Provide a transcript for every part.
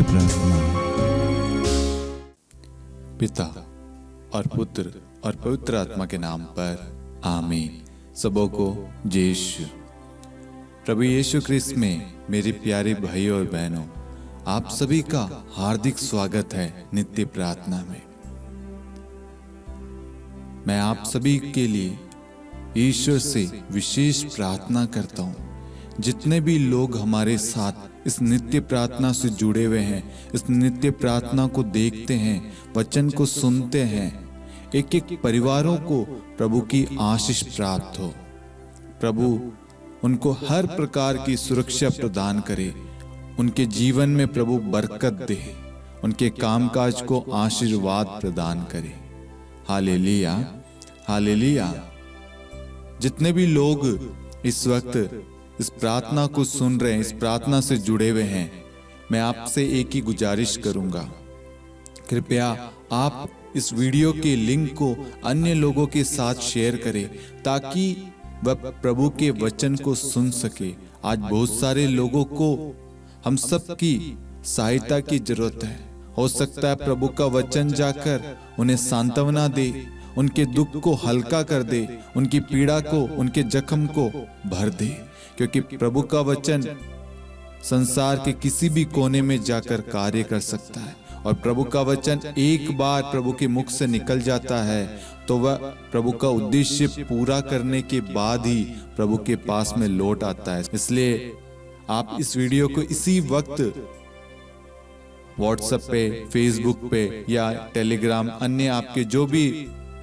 नित्य प्रार्थना। पिता और पुत्र और पवित्र आत्मा के नाम पर आमीन। सबों को जय यीशु। प्रभु यीशु ख्रिस्त में मेरे प्यारे भाइयों और बहनों, आप सभी का हार्दिक स्वागत है नित्य प्रार्थना में। मैं आप सभी के लिए ईश्वर से विशेष प्रार्थना करता हूँ। जितने भी लोग हमारे साथ इस नित्य प्रार्थना से जुड़े हुए हैं, इस नित्य प्रार्थना को देखते हैं, वचन को सुनते हैं, एक एक परिवारों को प्रभु की आशीष प्राप्त हो। प्रभु उनको हर प्रकार की सुरक्षा प्रदान करे, उनके जीवन में प्रभु बरकत दे, उनके कामकाज को आशीर्वाद प्रदान करे। Hallelujah, hallelujah. जितने भी लोग इस वक्त इस प्रार्थना को सुन रहे हैं, इस प्रार्थना से जुड़े हुए हैं, मैं आपसे एक ही गुजारिश करूंगा, कृपया आप इस वीडियो के लिंक को अन्य लोगों के साथ शेयर करें ताकि वह प्रभु के वचन को सुन सके। आज बहुत सारे लोगों को हम सब की सहायता की जरूरत है। हो सकता है प्रभु का वचन जाकर उन्हें सांत्वना दे, उनके दुख को हल्का कर दे, उनकी पीड़ा को, उनके जख्म को भर दे, क्योंकि प्रभु का वचन संसार के किसी भी कोने में जाकर कार्य कर सकता है। और प्रभु का वचन एक बार प्रभु के मुख से निकल जाता है तो वह प्रभु का उद्देश्य पूरा करने के बाद ही प्रभु के पास में लौट आता है। इसलिए आप इस वीडियो को इसी वक्त व्हाट्सएप पे, फेसबुक पे या टेलीग्राम, अन्य आपके जो भी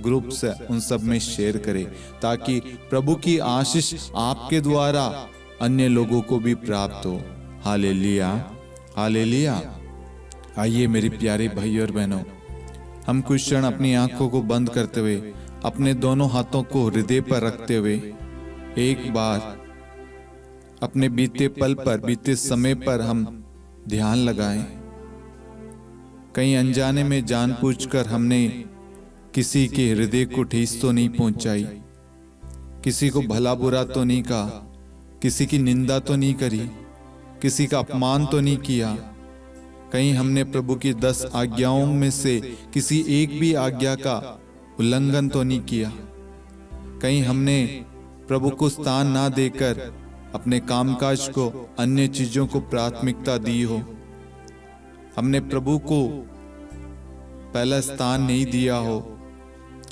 ग्रुप्स है उन सब में शेयर करें ताकि प्रभु की आशीष आपके द्वारा अन्य लोगों को भी प्राप्त हो। Hallelujah, hallelujah. आइए मेरे प्यारे भाई और बहनों, हम कुछ क्षण अपनी आंखों को बंद करते हुए, अपने दोनों हाथों को हृदय पर रखते हुए एक बार अपने बीते पल पर, बीते समय पर हम ध्यान लगाएं। कहीं अनजाने में जानबूझकर हमने किसी के हृदय को ठेस तो नहीं पहुंचाई, किसी को भला बुरा तो नहीं कहा, किसी की निंदा तो नहीं करी, किसी का अपमान तो नहीं किया। कहीं हमने प्रभु की 10 आज्ञाओं में से किसी एक भी आज्ञा का उल्लंघन तो नहीं किया। कहीं हमने प्रभु को स्थान ना देकर अपने कामकाज को, अन्य चीजों को प्राथमिकता दी हो। हमने प्रभु को पहला स्थान नहीं दिया हो।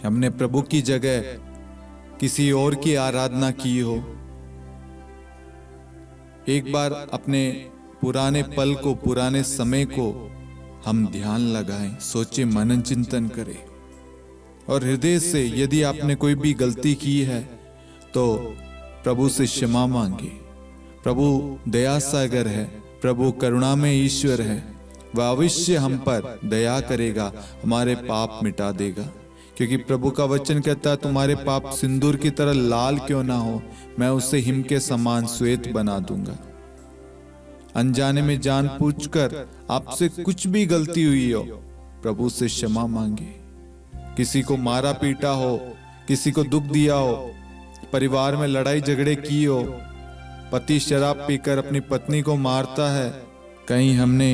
हमने प्रभु की जगह किसी और की आराधना की हो। एक बार अपने पुराने पल को, पुराने समय को हम ध्यान लगाएं, सोचे, मनन चिंतन करें और हृदय से यदि आपने कोई भी गलती की है तो प्रभु से क्षमा मांगे। प्रभु दया सागर है, प्रभु करुणा में ईश्वर है, वह अवश्य हम पर दया करेगा, हमारे पाप मिटा देगा। क्योंकि प्रभु का वचन कहता है, तुम्हारे पाप सिंदूर की तरह लाल क्यों ना हो, मैं उसे हिम के समान श्वेत बना दूंगा। अनजाने में जानबूझकर आपसे कुछ भी गलती हुई हो, प्रभु से क्षमा मांगे। किसी को मारा पीटा हो, किसी को दुख दिया हो, परिवार में लड़ाई झगड़े की हो, पति शराब पीकर अपनी पत्नी को मारता है, कहीं हमने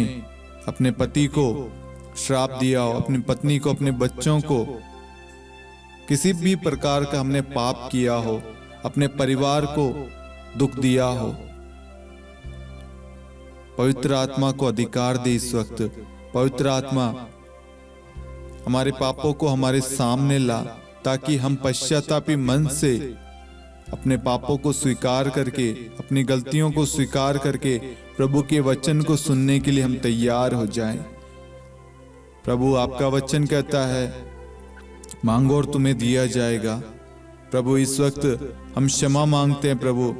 अपने पति को श्राप दिया हो, अपनी पत्नी को, अपने बच्चों को, किसी भी प्रकार का हमने पाप किया हो, अपने परिवार को दुख दिया हो, पवित्र आत्मा को अधिकार दे। इस वक्त पवित्र आत्मा हमारे पापों को हमारे सामने ला ताकि हम पश्चातापी मन से अपने पापों को स्वीकार करके, अपनी गलतियों को स्वीकार करके प्रभु के वचन को सुनने के लिए हम तैयार हो जाएं। प्रभु आपका वचन कहता है, मांगो और तुम्हें दिया जाएगा। प्रभु इस वक्त हम क्षमा मांगते हैं। प्रभु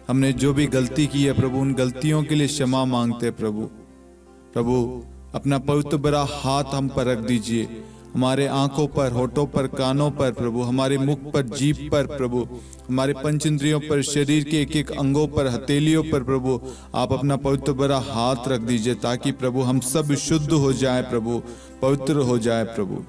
हमने जो भी गलती की है प्रभु, उन गलतियों के लिए क्षमा मांगते हैं। प्रभु अपना पवित्र बड़ा हाथ हम पर रख दीजिए, हमारे आंखों पर, होठों पर, कानों पर प्रभु, हमारे मुख पर, जीभ पर प्रभु, हमारे पंच इंद्रियों पर, शरीर के एक एक अंगों पर, हथेलियों पर प्रभु आप अपना पवित्र बड़ा हाथ रख दीजिए ताकि प्रभु हम सब शुद्ध हो जाए, प्रभु पवित्र हो जाए। प्रभु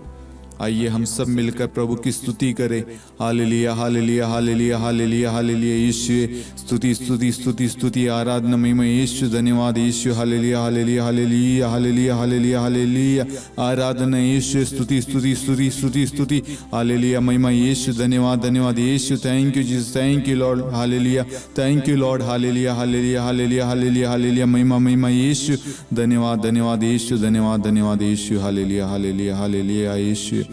आइए हम सब मिलकर प्रभु की स्तुति करें। हालेलुया हालेलुया हालेलुया हालेलुया हालेलुया। यीशु स्तुति स्तुति स्तुति स्तुति आराधना महिमा यीशु धन्यवाद यीशु। हालेलुया हालेलुया हालेलुया हालेलुया हालेलुया हालेलुया आराधना यीशु। स्तुति स्तुति स्तुति स्तुति स्तुति हालेलुया महिमा यीशु धन्यवाद धन्यवाद Yeshu. Thank you Jesus, thank you lord. हालेलुया, थैंक यू लॉर्ड। हालेलुया हालेलुया हालेलुया हालेलुया हालेलुया महिमा महिमा यीशु धन्यवाद धन्यवाद यीशु धन्यवाद धन्यवाद यीशु। हालेलुया हालेलुया हालेलुया यीशु।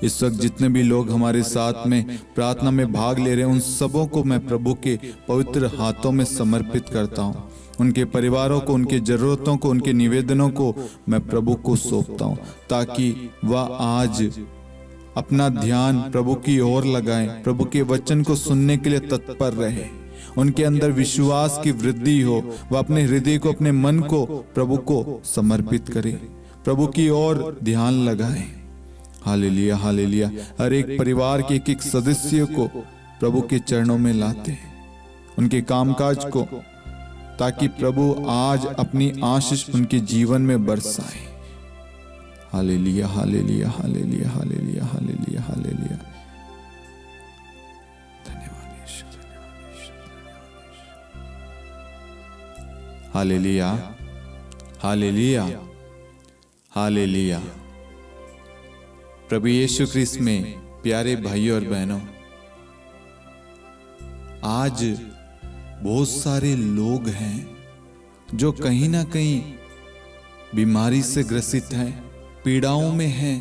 इस वक्त जितने भी लोग हमारे साथ में प्रार्थना में भाग ले रहे हैं, उन सबों को मैं प्रभु के पवित्र हाथों में समर्पित करता हूँ। उनके परिवारों को, उनके जरूरतों को, उनके निवेदनों को मैं प्रभु को सौंपता हूँ, ताकि वह आज अपना ध्यान प्रभु की ओर लगाएं, प्रभु के वचन को सुनने के लिए तत्पर रहे। उनके अंदर विश्वास की वृद्धि हो, वह अपने हृदय को, अपने मन को प्रभु को समर्पित करें, प्रभु की ओर ध्यान लगाएं। Hallelujah hallelujah. हर एक परिवार के एक एक सदस्य को प्रभु के चरणों में लाते हैं, उनके कामकाज को, ताकि प्रभु आज अपनी आशीष उनके जीवन में बरसाए। हालेलुया हालेलुया हालेलुया हालेलुया हालेलुया हालेलुया। धन्यवाद यीशु, धन्यवाद यीशु, हालेलुया हालेलुया हालेलुया। प्रभु यीशु ख्रिस्त में प्यारे भाइयों और बहनों, आज बहुत सारे लोग हैं जो कहीं ना कहीं बीमारी से ग्रसित हैं, पीड़ाओं में हैं,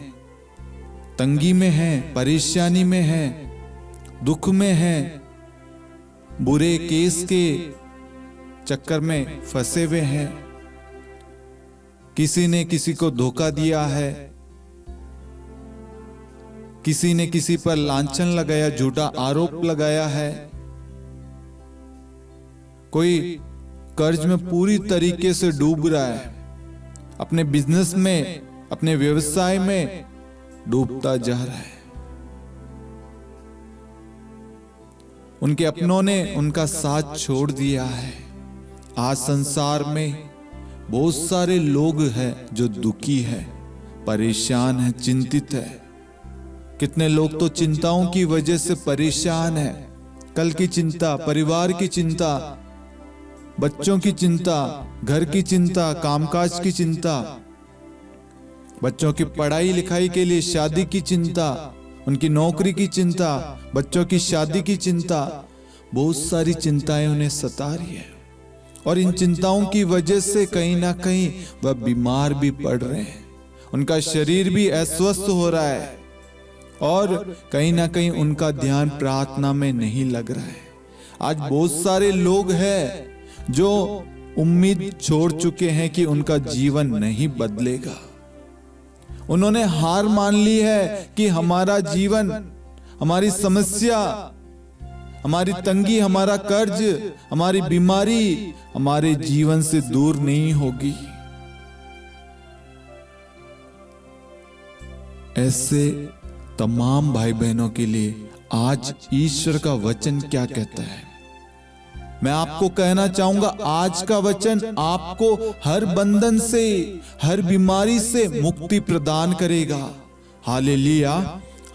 तंगी में हैं, परेशानी में हैं, दुख में हैं, बुरे केस के चक्कर में फंसे हुए हैं। किसी ने किसी को धोखा दिया है, किसी ने किसी पर लांछन लगाया, झूठा आरोप लगाया है, कोई कर्ज में पूरी तरीके से डूब रहा है, अपने बिजनेस में, अपने व्यवसाय में डूबता जा रहा है। उनके अपनों ने उनका साथ छोड़ दिया है। आज संसार में बहुत सारे लोग हैं जो दुखी है, परेशान है, चिंतित है। कितने लोग तो चिंताओं की वजह से परेशान है। कल की चिंता, परिवार की चिंता, बच्चों की चिंता, घर की चिंता, कामकाज की चिंता, बच्चों की पढ़ाई लिखाई के लिए शादी की चिंता, उनकी नौकरी की चिंता, बच्चों की शादी की चिंता, बहुत सारी चिंताएं उन्हें सता रही है। और इन चिंताओं की वजह से कहीं ना कहीं वह बीमार भी पड़ रहे हैं, उनका शरीर भी अस्वस्थ हो रहा है, और कहीं ना कहीं उनका ध्यान प्रार्थना में नहीं लग रहा है। आज बहुत सारे लोग हैं जो उम्मीद छोड़ चुके हैं कि उनका जीवन नहीं बदलेगा। उन्होंने हार मान ली है कि हमारा जीवन, हमारी समस्या, हमारी तंगी, हमारा कर्ज, हमारी बीमारी हमारे जीवन से दूर नहीं होगी। ऐसे तमाम भाई बहनों के लिए आज ईश्वर का वचन क्या कहता है? मैं आपको कहना चाहूंगा, आज का वचन आपको हर बंधन से, हर बीमारी से मुक्ति प्रदान करेगा। Hallelujah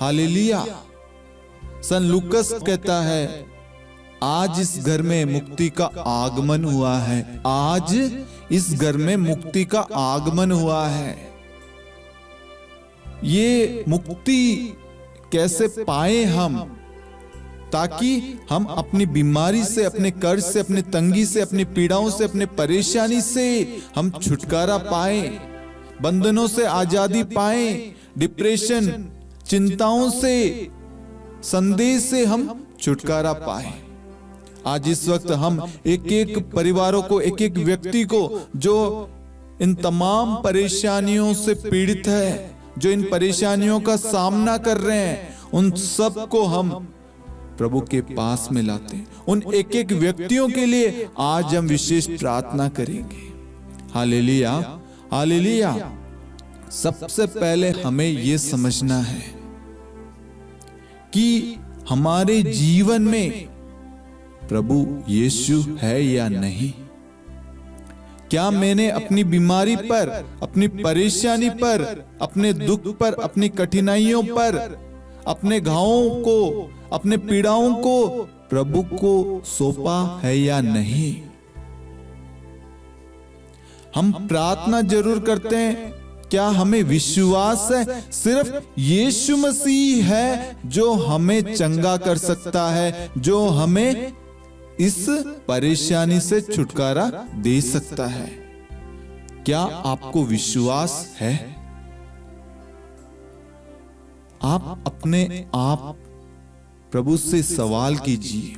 hallelujah. सन लूकस कहता है, आज इस घर में मुक्ति का आगमन हुआ है। आज इस घर में मुक्ति का आगमन हुआ है। ये मुक्ति कैसे पाए हम? ताकि हम अपनी बीमारी से, अपने कर्ज से, अपने तंगी से, अपनी पीड़ाओं से, अपने परेशानी से हम छुटकारा पाए, बंधनों से आजादी पाए, डिप्रेशन, चिंताओं से, संदेह से हम छुटकारा पाए। आज इस वक्त हम एक एक परिवारों को, एक एक व्यक्ति को जो इन तमाम परेशानियों से पीड़ित है, जो इन परेशानियों का सामना कर रहे हैं, उन सब को हम प्रभु के पास में लाते हैं। उन एक एक व्यक्तियों के लिए आज हम विशेष प्रार्थना करेंगे। Hallelujah hallelujah. सबसे पहले हमें यह समझना है कि हमारे जीवन में प्रभु यीशु है या नहीं। क्या मैंने अपनी बीमारी पर, अपनी परेशानी पर, अपने दुख पर, अपनी कठिनाइयों पर, अपने घावों को, अपने पीड़ाओं को प्रभु को सौंपा है या नहीं? हम प्रार्थना जरूर करते हैं, क्या हमें विश्वास है सिर्फ यीशु मसीह है जो हमें चंगा कर सकता है, जो हमें इस परेशानी से छुटकारा दे सकता है? क्या आपको विश्वास है? आप अपने आप प्रभु से सवाल कीजिए,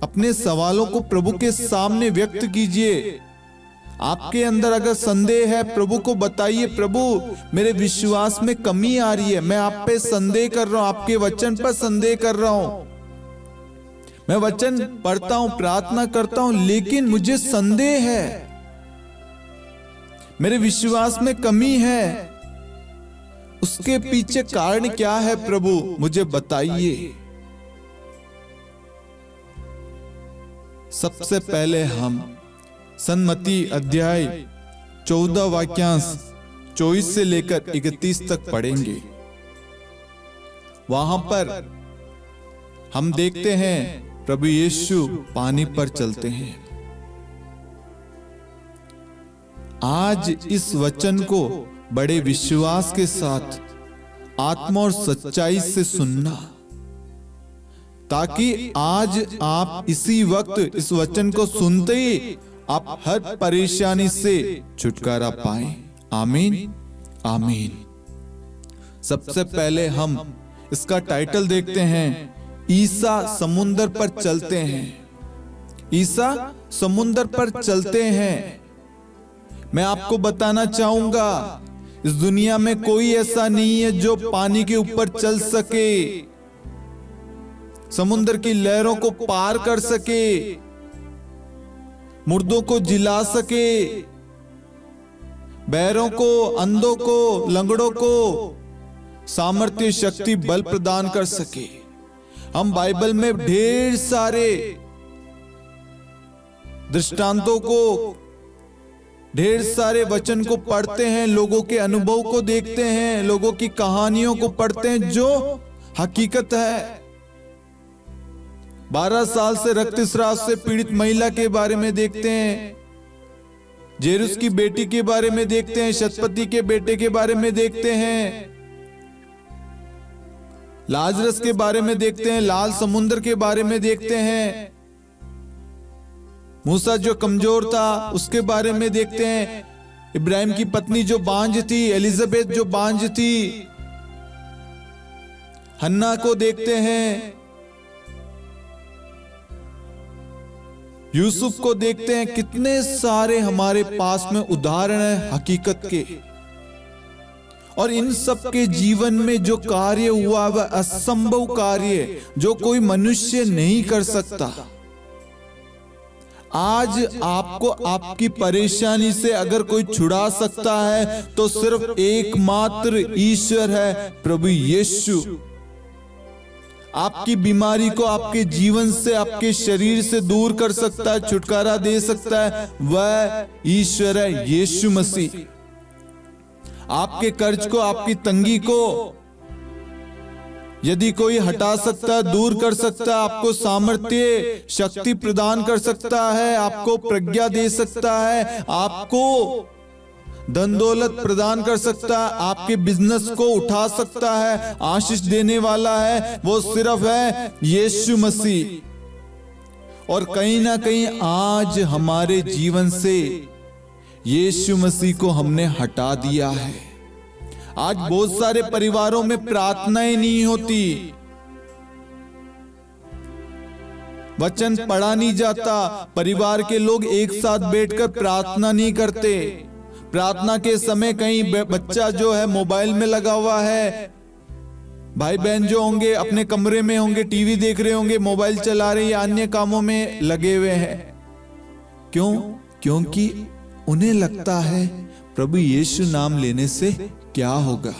अपने सवालों को प्रभु के सामने व्यक्त कीजिए। आपके अंदर अगर संदेह है, प्रभु को बताइए, प्रभु मेरे विश्वास में कमी आ रही है, मैं आप पे संदेह कर रहा हूं, आपके वचन पर संदेह कर रहा हूं, मैं वचन पढ़ता हूं, प्रार्थना करता हूं, लेकिन मुझे संदेह है, मेरे विश्वास में कमी है। उसके पीछे कारण क्या है प्रभु, मुझे बताइए। सबसे पहले हम सन्मति अध्याय 14 वाक्यांश 24 से लेकर 31 तक पढ़ेंगे। वहां पर हम देखते हैं प्रभु यीशु पानी पर चलते हैं। आज इस वचन को बड़े विश्वास के साथ, आत्मा और सच्चाई से सुनना, ताकि आज आप इसी वक्त इस वचन को सुनते ही आप हर परेशानी से छुटकारा पाएं। आमीन, आमीन। सबसे पहले हम इसका टाइटल देखते हैं, ईसा समुंदर पर चलते हैं। ईसा समुंदर पर चलते हैं। मैं आपको बताना चाहूंगा, इस दुनिया में कोई ऐसा नहीं है जो पानी के ऊपर चल सके, समुद्र की लहरों को पार कर सके, मुर्दों को जिला सके, बहरों को, अंधों को, लंगड़ों को सामर्थ्य, शक्ति, बल प्रदान कर सके। हम बाइबल में ढेर सारे दृष्टांतों को, ढेर सारे वचन को पढ़ते हैं, लोगों के अनुभव को देखते हैं, लोगों की कहानियों को पढ़ते हैं जो हकीकत है। 12 साल से रक्तस्राव से पीड़ित महिला के बारे में देखते हैं, जेरुस की बेटी के बारे में देखते हैं, शतपति के बेटे के बारे में देखते हैं, लाजरस के बारे में देखते हैं, लाल समुद्र के बारे में देखते हैं, मूसा जो कमजोर था उसके बारे में देखते हैं, इब्राहिम की पत्नी जो बांझ थी, एलिजाबेथ जो बांझ थी, हन्ना को देखते हैं, यूसुफ को देखते हैं। कितने सारे हमारे पास में उदाहरण है हकीकत के। और इन सब के जीवन में जो कार्य हुआ वह असंभव कार्य, जो कोई मनुष्य नहीं कर सकता। आज आपको आपकी परेशानी से अगर कोई छुड़ा सकता है तो सिर्फ एकमात्र ईश्वर है, प्रभु यीशु। आपकी बीमारी को आपके जीवन से, आपके शरीर से दूर कर सकता है, छुटकारा दे सकता है, वह ईश्वर है यीशु मसीह। आपके कर्ज को, आपकी तंगी को यदि कोई हटा सकता है, दूर कर सकता है, आपको सामर्थ्य, शक्ति प्रदान कर सकता है, आपको प्रज्ञा दे सकता है, आपको धन दौलत प्रदान कर सकता है, आपके बिजनेस को उठा सकता है, आशीष देने वाला है, वो सिर्फ है यीशु मसीह। और कहीं ना कहीं आज हमारे जीवन से यीशु मसीह को हमने हटा दिया है। आज बहुत सारे परिवारों में प्रार्थनाएं नहीं होती, वचन पढ़ा नहीं जाता, परिवार के लोग एक साथ बैठकर प्रार्थना नहीं करते। प्रार्थना के समय कहीं बच्चा जो है मोबाइल में लगा हुआ है, भाई बहन जो होंगे अपने कमरे में होंगे, टीवी देख रहे होंगे, मोबाइल चला रहे या अन्य कामों में लगे हुए हैं। क्यों? क्योंकि उन्हें लगता है प्रभु यीशु नाम लेने से क्या होगा,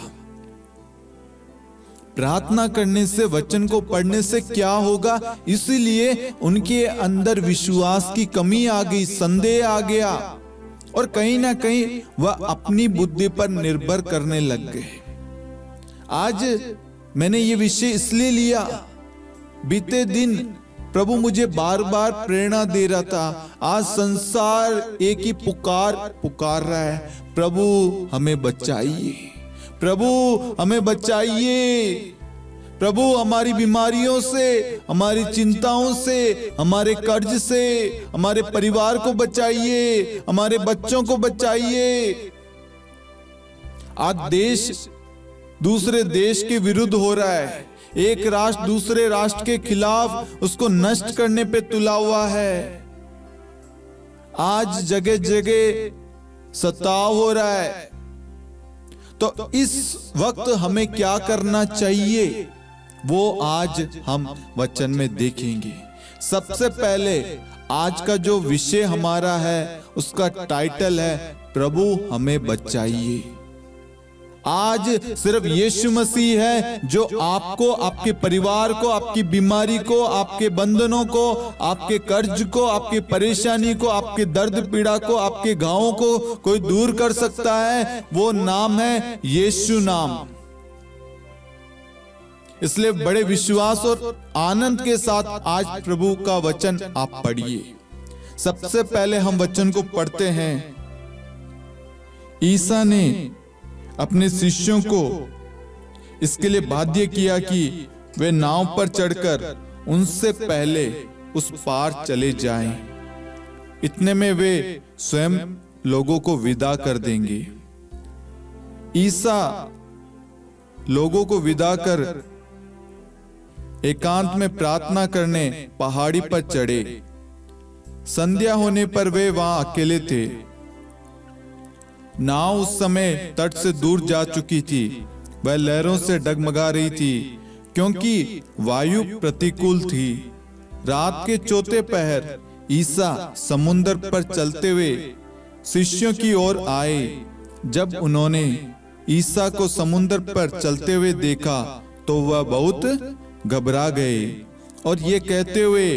प्रार्थना करने से, वचन को पढ़ने से क्या होगा। इसीलिए उनके अंदर विश्वास की कमी आ गई, संदेह आ गया। और कहीं ना कहीं वह अपनी बुद्धि पर निर्भर करने लग गए। आज मैंने ये विषय इसलिए लिया, बीते दिन प्रभु मुझे बार बार प्रेरणा दे रहा था। आज संसार एक ही पुकार रहा है, प्रभु हमें बचाइए, प्रभु हमें बचाइए, प्रभु हमारी बीमारियों से, हमारी चिंताओं से, हमारे कर्ज से, हमारे परिवार को बचाइए, हमारे बच्चों को बचाइए। आज देश दूसरे देश के विरुद्ध हो रहा है, एक राष्ट्र दूसरे राष्ट्र के खिलाफ उसको नष्ट करने पे तुला हुआ है। आज जगह जगह सताव हो रहा है। तो इस वक्त हमें क्या करना चाहिए, वो आज हम वचन में देखेंगे। सबसे पहले आज का जो विषय हमारा है उसका टाइटल है प्रभु हमें बचाइए। आज सिर्फ यीशु मसीह है जो आपको, आपके परिवार को, आपकी बीमारी को, आपके बंधनों को, आपके कर्ज को, आपकी परेशानी को, आपके दर्द पीड़ा को, आपके घावों को कोई दूर कर सकता है। वो नाम है यीशु नाम। इसलिए बड़े विश्वास और आनंद के साथ आज प्रभु का वचन आप पढ़िए। सबसे पहले हम वचन को पढ़ते हैं। ईसा ने अपने शिष्यों को इसके लिए बाध्य किया कि वे नाव पर चढ़कर उनसे पहले उस पार चले जाएं। इतने में वे स्वयं लोगों को विदा कर देंगे। ईसा लोगों को विदा कर एकांत में प्रार्थना करने पहाड़ी पर चढ़े। संध्या होने पर वे वहां अकेले थे। नाव उस समय तट से दूर जा चुकी थी। वह लहरों से डगमगा रही थी क्योंकि वायु प्रतिकूल थी। रात के चौथे पहर ईसा समुद्र पर चलते हुए शिष्यों की ओर आए। जब उन्होंने ईसा को समुद्र पर चलते हुए देखा तो वह बहुत घबरा गए और ये कहते हुए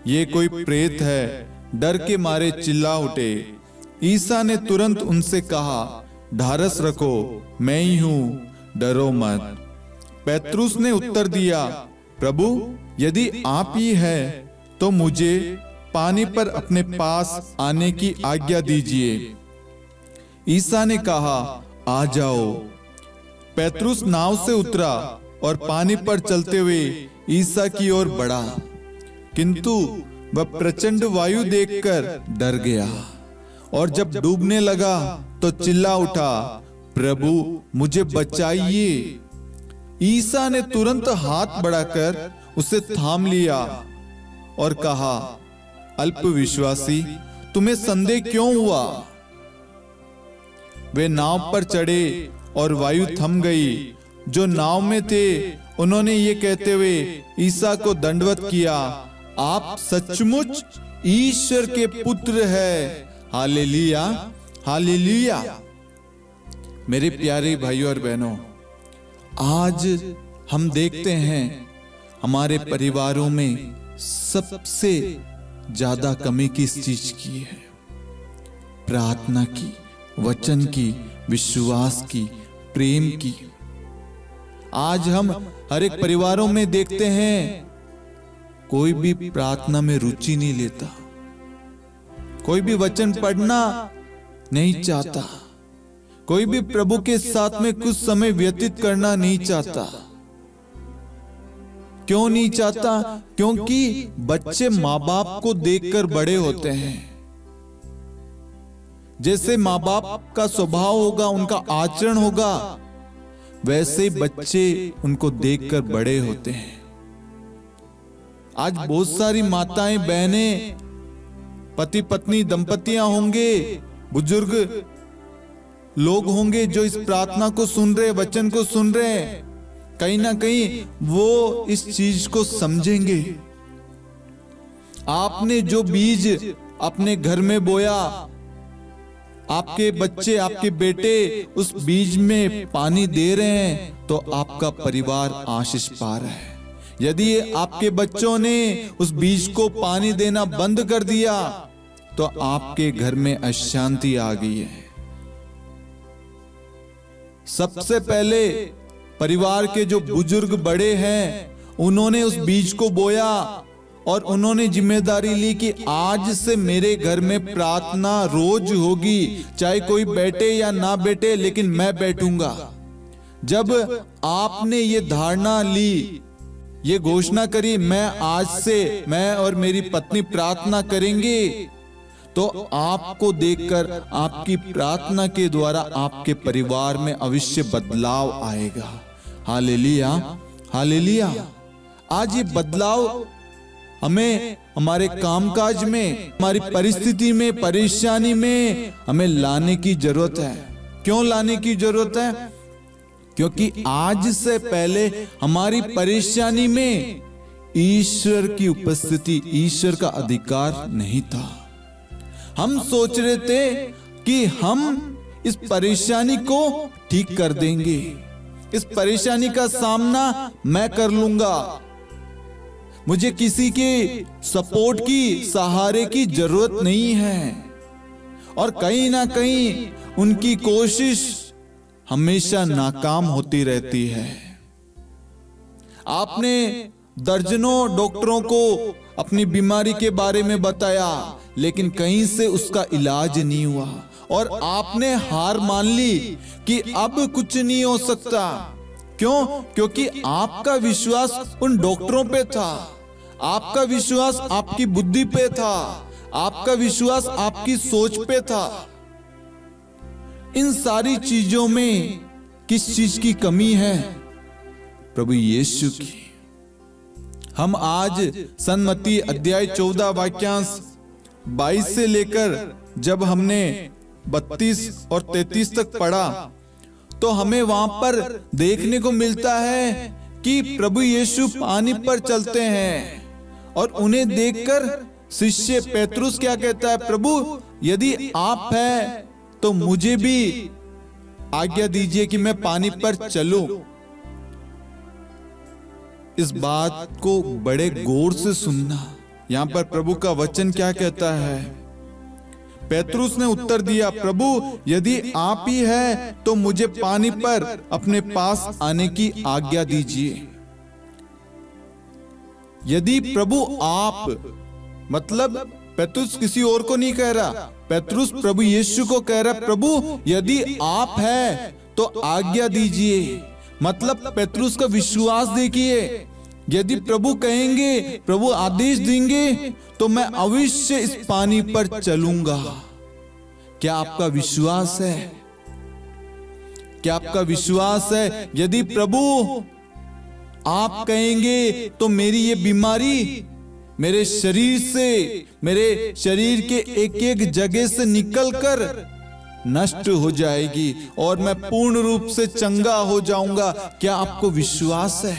ये कोई प्रेत है, डर के मारे चिल्ला उठे। ईसा ने तुरंत उनसे कहा, ढारस रखो, मैं ही हूं, डरो मत। पेत्रुस ने उत्तर दिया, प्रभु यदि आप ही हैं तो मुझे पानी पर अपने पास आने की आज्ञा दीजिए। ईसा ने कहा, आ जाओ। पेत्रुस नाव से उतरा और पानी पर चलते हुए ईसा की ओर बढ़ा, किंतु वह प्रचंड वायु देखकर डर गया और जब डूबने लगा तो चिल्ला उठा, प्रभु मुझे बचाइए। ईसा ने तुरंत हाथ बढ़ाकर उसे थाम लिया और कहा, अल्पविश्वासी, तुम्हें संदेह क्यों हुआ? वे नाव पर चढ़े और वायु थम गई। जो नाव में थे उन्होंने ये कहते हुए ईसा को दंडवत किया, आप सचमुच ईश्वर के पुत्र हैं। Hallelujah, hallelujah. मेरे प्यारे भाइयों और बहनों, आज हम देखते हैं हमारे परिवारों में सबसे ज्यादा कमी किस चीज की है? प्रार्थना की, वचन की, विश्वास की, प्रेम की। आज हम हर एक परिवारों में देखते हैं कोई भी प्रार्थना में रुचि नहीं लेता, कोई भी वचन पढ़ना नहीं चाहता, कोई भी प्रभु के साथ में कुछ समय व्यतीत करना नहीं चाहता। क्यों नहीं चाहता? क्योंकि बच्चे माँ बाप को देखकर बड़े होते हैं। जैसे माँ बाप का स्वभाव होगा, उनका आचरण होगा, वैसे बच्चे उनको देखकर बड़े होते हैं। आज बहुत सारी माताएं, बहनें, पति पत्नी दंपतियां होंगे, बुजुर्ग लोग होंगे जो इस प्रार्थना को सुन रहे, वचन को सुन रहे हैं। कहीं ना कहीं वो इस चीज को समझेंगे। आपने जो बीज अपने घर में बोया, आपके बच्चे, आपके बेटे उस बीज में पानी दे रहे हैं तो आपका परिवार आशीष पा रहा है। यदि आपके बच्चों ने उस बीज को पानी देना बंद कर दिया, तो आपके घर में अशांति आ गई है। सबसे पहले परिवार के जो बुजुर्ग बड़े हैं, उन्होंने उस बीज को बोया और उन्होंने जिम्मेदारी ली कि आज से मेरे घर में प्रार्थना रोज होगी, चाहे कोई बैठे या ना बैठे, लेकिन मैं बैठूंगा। जब आपने ये धारणा ली, ये घोषणा करी, मैं आज से मैं और मेरी पत्नी प्रार्थना करेंगे, तो आपको देखकर आपकी प्रार्थना के द्वारा आपके परिवार में अवश्य बदलाव आएगा। Hallelujah, hallelujah. आज ये बदलाव हमें हमारे कामकाज में, हमारी परिस्थिति में, परेशानी में हमें लाने की जरूरत है। क्यों लाने की जरूरत है? क्योंकि आज से पहले हमारी परेशानी में ईश्वर की उपस्थिति, ईश्वर का अधिकार नहीं था। हम सोच रहे थे कि हम इस परेशानी को ठीक कर देंगे, इस परेशानी का सामना मैं कर लूंगा, मुझे किसी के सपोर्ट की, सहारे की जरूरत नहीं है। और कहीं ना कहीं उनकी कोशिश हमेशा नाकाम होती रहती है। आपने दर्जनों डॉक्टरों को अपनी बीमारी के बारे में बताया, लेकिन कहीं से उसका इलाज नहीं हुआ और आपने हार मान ली कि अब कुछ नहीं हो सकता। क्यों? क्योंकि आपका विश्वास उन डॉक्टरों पे था, आपका विश्वास आपकी बुद्धि पे था, आपका विश्वास आपकी सोच पे था। इन सारी चीजों में किस चीज की कमी है? प्रभु यीशु की। हम आज सन्मती अध्याय 14 वाक्यांश 22 से लेकर जब हमने 32 और 33 तक पढ़ा, तो हमें वहां पर देखने को मिलता है कि प्रभु यीशु पानी पर चलते हैं और उन्हें देखकर शिष्य पेतरुस क्या कहता है? प्रभु, यदि आप हैं तो मुझे भी आज्ञा दीजिए कि मैं पानी पर चलूं। इस बात को बड़े गौर से सुनना। यहां पर प्रभु का वचन क्या कहता है? पेतरुस ने उत्तर दिया, प्रभु, यदि आप ही हैं तो मुझे पानी पर अपने पास आने की आज्ञा दीजिए। यदि प्रभु आप, मतलब पेतरुस किसी और को नहीं कह रहा, पेतरुस प्रभु यीशु को कह रहा, प्रभु यदि आप हैं तो आज्ञा दीजिए। मतलब पेतरुस का विश्वास देखिए, यदि प्रभु कहेंगे, प्रभु आदेश देंगे, तो मैं अवश्य इस पानी पर चलूंगा। क्या आपका विश्वास है? क्या आपका विश्वास है? यदि प्रभु आप कहेंगे तो मेरी ये बीमारी मेरे शरीर से, मेरे शरीर के एक एक जगह से निकलकर नष्ट हो जाएगी और मैं पूर्ण रूप से चंगा हो जाऊंगा। क्या आपको विश्वास है?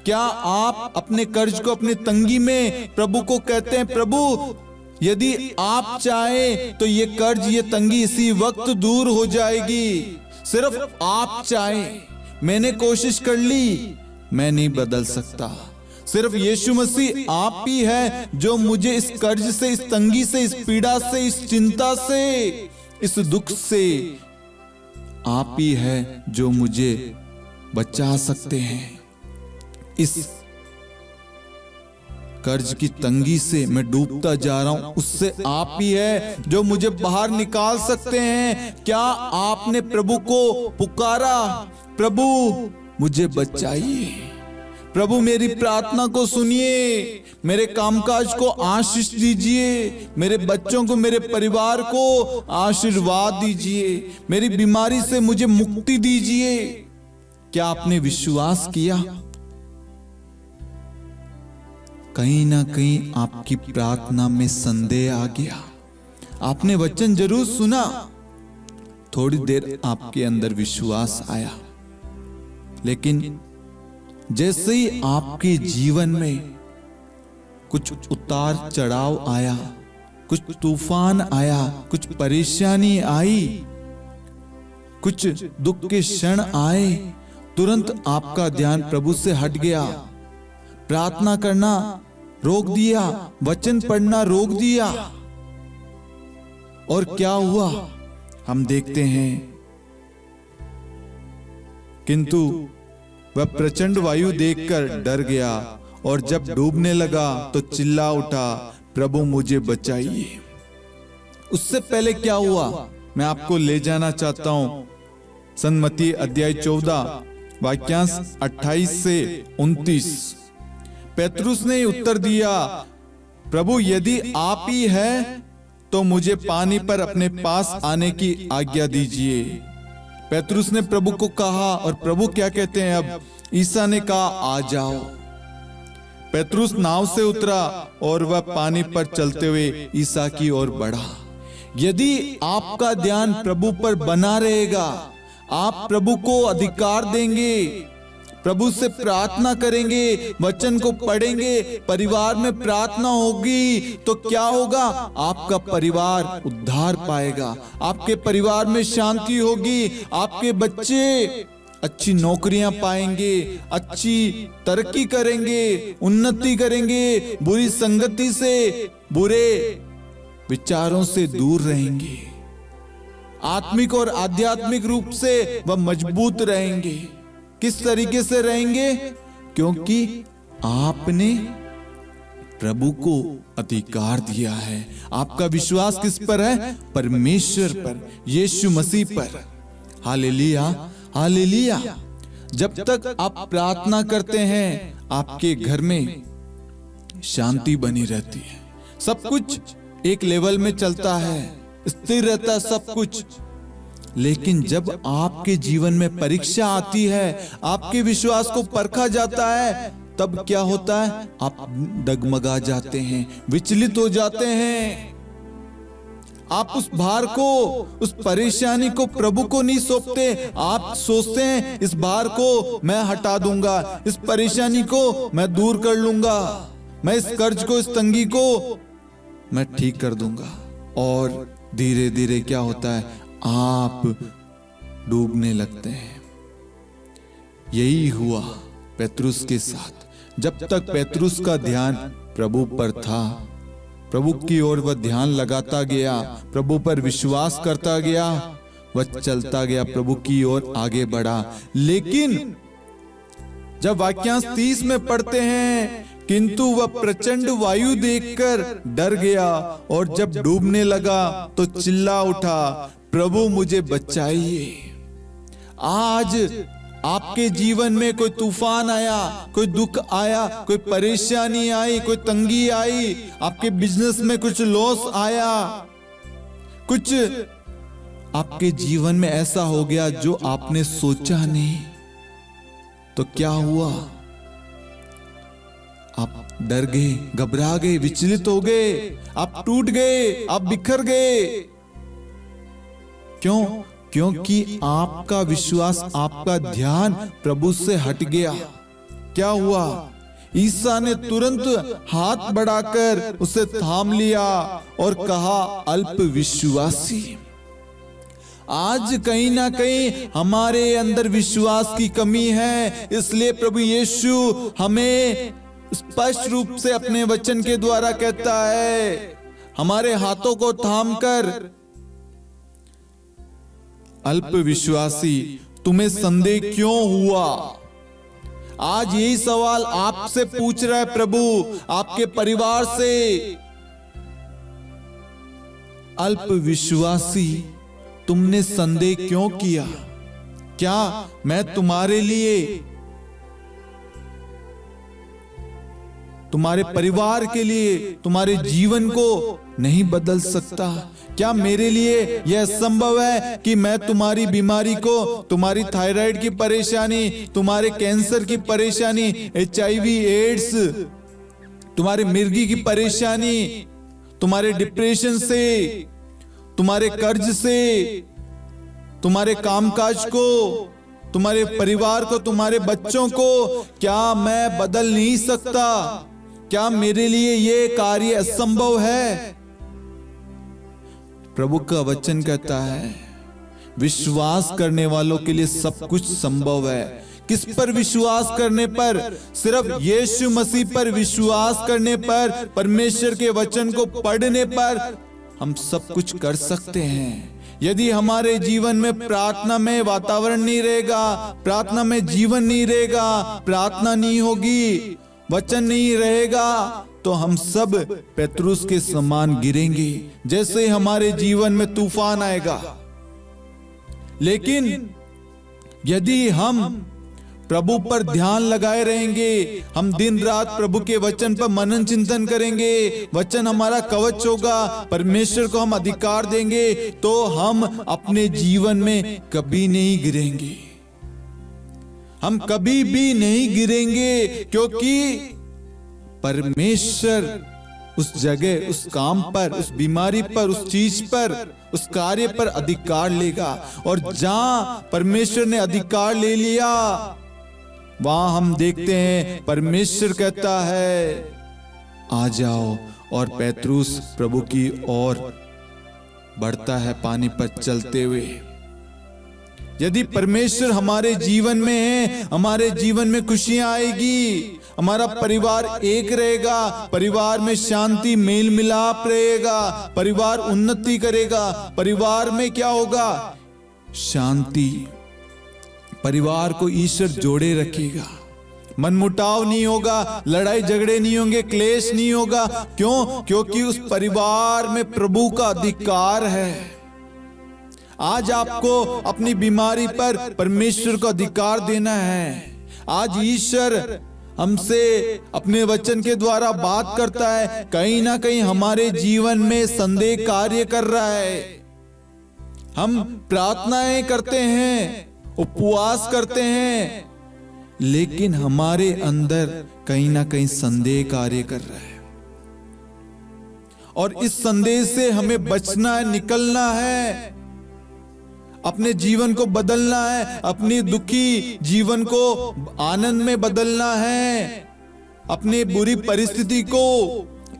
क्या आप अपने कर्ज को, अपनी तंगी में प्रभु को कहते हैं, प्रभु यदि आप चाहें तो ये कर्ज, ये तंगी इसी वक्त दूर हो जाएगी, सिर्फ आप चाहें। मैंने कोशिश कर ली, मैं नहीं बदल सकता। सिर्फ यीशु मसीह आप ही है जो मुझे इस कर्ज से, इस तंगी से, इस पीड़ा से, इस चिंता से, इस दुख से, आप ही है जो मुझे बचा सकते हैं। इस कर्ज की तंगी से मैं डूबता जा रहा हूं, उससे आप ही है जो मुझे बाहर निकाल सकते हैं। क्या आपने प्रभु को पुकारा, प्रभु मुझे बचाइए, प्रभु मेरी प्रार्थना को सुनिए, मेरे कामकाज को आशीष दीजिए, मेरे बच्चों को, मेरे परिवार को आशीर्वाद दीजिए, मेरी बीमारी से मुझे मुक्ति दीजिए। क्या आपने विश्वास किया? कहीं ना कहीं आपकी प्रार्थना में संदेह आ गया। आपने वचन जरूर सुना, थोड़ी देर आपके अंदर विश्वास आया, लेकिन जैसे ही आपके जीवन में कुछ उतार चढ़ाव आया, कुछ तूफान आया, कुछ परेशानी आई, कुछ दुख के क्षण आए, तुरंत आपका ध्यान प्रभु से हट गया। प्रार्थना करना रोक दिया, वचन पढ़ना रोक दिया। और क्या हुआ हम देखते हैं। किंतु वह प्रचंड वायु देखकर डर गया और जब डूबने लगा तो चिल्ला उठा, प्रभु मुझे बचाइए। उससे पहले क्या हुआ मैं आपको ले जाना चाहता हूं। सन्मति अध्याय 14 वाक्यांश 28 से 29। पेतरुस ने उत्तर दिया, प्रभु यदि आप ही हैं तो मुझे पानी पर अपने पास आने की आज्ञा दीजिए। पेतरुस ने प्रभु को कहा और प्रभु क्या कहते हैं अब? ईसा ने कहा, आ जाओ। पेतरुस नाव से उतरा और वह पानी पर चलते हुए ईसा की ओर बढ़ा। यदि आपका ध्यान प्रभु पर बना रहेगा, आप प्रभु को अधिकार देंगे, प्रभु से प्रार्थना करेंगे, वचन को पढ़ेंगे, परिवार में प्रार्थना होगी, तो क्या होगा? आपका परिवार उद्धार पाएगा, आपके परिवार में शांति होगी, आपके बच्चे अच्छी नौकरियां पाएंगे, अच्छी तरक्की करेंगे, उन्नति करेंगे, बुरी संगति से, बुरे विचारों से दूर रहेंगे, आत्मिक और आध्यात्मिक रूप से वह मजबूत रहेंगे। किस तरीके से रहेंगे? क्योंकि आपने प्रभु को अधिकार दिया है। आपका विश्वास किस पर है? परमेश्वर पर, यीशु मसीह पर। Hallelujah, hallelujah. जब तक आप प्रार्थना करते हैं, आपके घर में शांति बनी रहती है, सब कुछ एक लेवल में चलता है, स्थिर रहता है सब कुछ। लेकिन जब आपके जीवन में परीक्षा आती है, आपके विश्वास को परखा जाता है, तब क्या होता है? आप डगमगा जाते हैं, विचलित हो जाते हैं। आप उस भार को, उस परेशानी को प्रभु को नहीं सौंपते। आप सोचते हैं इस भार को मैं हटा दूंगा, इस परेशानी को मैं दूर कर लूंगा, मैं इस कर्ज को, इस तंगी को मैं ठीक कर दूंगा। और धीरे धीरे क्या होता है? आप डूबने लगते हैं। यही हुआ पेतरुस के साथ। जब तक पेतरुस का ध्यान प्रभु पर था, प्रभु की ओर वह ध्यान लगाता गया, प्रभु पर विश्वास करता गया, वह चलता गया, प्रभु की ओर आगे बढ़ा। लेकिन जब वाक्यांश 30 में पढ़ते हैं, किंतु वह प्रचंड वायु देखकर डर गया और जब डूबने लगा तो चिल्ला उठा, प्रभु मुझे बचाइए। आज आपके जीवन में कोई तूफान आया, कोई दुख आया, कोई परेशानी आई, कोई तंगी आई, आपके बिजनेस में कुछ लॉस आया, कुछ आपके जीवन में ऐसा हो गया जो आपने सोचा नहीं, तो क्या हुआ? आप डर गए, घबरा गए, विचलित हो गए, आप टूट गए, आप बिखर गए। क्यों? क्योंकि आपका विश्वास, आपका ध्यान प्रभु से हट गया। क्या हुआ? ईसा ने तुरंत हाथ बढ़ाकर उसे थाम लिया और कहा, अल्प विश्वासी। आज कहीं ना कहीं हमारे अंदर विश्वास की कमी है, इसलिए प्रभु यीशु हमें स्पष्ट रूप से अपने वचन के द्वारा कहता है, हमारे हाथों को थामकर, अल्प विश्वासी तुम्हें संदेह क्यों हुआ? आज यही सवाल आपसे पूछ रहा है प्रभु, आपके परिवार से। अल्प विश्वासी तुमने संदेह क्यों किया? क्या मैं तुम्हारे लिए, तुम्हारे परिवार के लिए, तुम्हारे जीवन को नहीं बदल सकता? क्या मेरे लिए यह संभव है कि मैं तुम्हारी बीमारी को, तुम्हारी थायराइड की परेशानी, तुम्हारे कैंसर की परेशानी, HIV एड्स, तुम्हारे मिर्गी की परेशानी, तुम्हारे डिप्रेशन से, तुम्हारे कर्ज से, तुम्हारे कामकाज को, तुम्हारे परिवार को, तुम्हारे बच्चों को, क्या मैं बदल नहीं सकता? क्या मेरे लिए ये कार्य असंभव है? प्रभु का वचन कहता है, विश्वास करने वालों के लिए सब कुछ संभव है। किस पर विश्वास करने पर? सिर्फ यीशु मसीह पर विश्वास करने पर, परमेश्वर के वचन को पढ़ने पर हम सब कुछ कर सकते हैं। यदि हमारे जीवन में प्रार्थना में वातावरण नहीं रहेगा, प्रार्थना में जीवन नहीं रहेगा, प्रार्थना नहीं होगी, वचन नहीं रहेगा, तो हम सब पेतरुस के समान गिरेंगे, जैसे हमारे जीवन में तूफान आएगा। लेकिन यदि हम प्रभु पर ध्यान लगाए रहेंगे, हम दिन रात प्रभु के वचन पर मनन चिंतन करेंगे, वचन हमारा कवच होगा, परमेश्वर को हम अधिकार देंगे, तो हम अपने जीवन में कभी नहीं गिरेंगे। हम कभी भी नहीं गिरेंगे, क्योंकि परमेश्वर उस जगह, उस काम पर, उस बीमारी पर, उस चीज पर, उस कार्य पर अधिकार लेगा। और जहां परमेश्वर ने अधिकार ले लिया, वहां हम देखते हैं परमेश्वर कहता है आ जाओ, और पेतरुस प्रभु की ओर बढ़ता है पानी पर चलते हुए। यदि परमेश्वर हमारे जीवन में है, हमारे जीवन में खुशियां आएगी, हमारा परिवार एक रहेगा, परिवार में शांति मेल मिलाप रहेगा, परिवार उन्नति करेगा, परिवार में क्या होगा? शांति। परिवार को ईश्वर जोड़े रखेगा, मनमुटाव नहीं होगा, लड़ाई झगड़े नहीं होंगे, क्लेश नहीं होगा। क्यों? क्योंकि उस परिवार में प्रभु का अधिकार है। आज आपको अपनी बीमारी पर परमेश्वर को अधिकार देना है। आज ईश्वर हमसे अपने वचन के द्वारा बात करता है, कहीं ना कहीं हमारे जीवन में संदेह कार्य कर रहा है। हम प्रार्थनाएं करते हैं, उपवास करते हैं, लेकिन हमारे अंदर कहीं ना कहीं संदेह कार्य कर रहा है, और इस संदेह से हमें बचना है, निकलना है, अपने जीवन को बदलना है, अपनी दुखी जीवन को आनंद में बदलना है, अपनी बुरी परिस्थिति को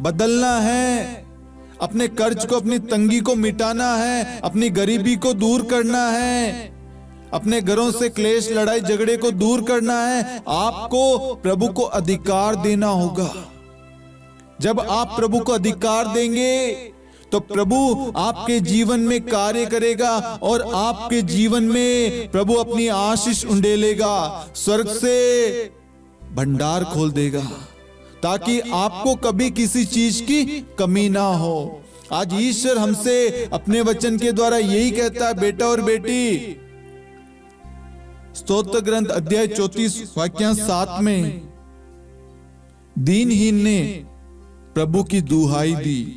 बदलना है, अपने कर्ज को, अपनी तंगी को मिटाना है, अपनी गरीबी को दूर करना है, अपने घरों से क्लेश, लड़ाई झगड़े को दूर करना है। आपको प्रभु को अधिकार देना होगा। जब आप प्रभु को अधिकार देंगे तो प्रभु आपके जीवन में कार्य करेगा, और आपके जीवन में प्रभु अपनी आशीष उंडेलेगा, स्वर्ग से भंडार खोल देगा, ताकि आपको कभी किसी चीज की कमी ना हो। आज ईश्वर हमसे अपने वचन के द्वारा यही कहता है, बेटा और बेटी, स्तोत्र ग्रंथ अध्याय 34 वाक्य 7 में, दीनहीन ने प्रभु की दुहाई दी,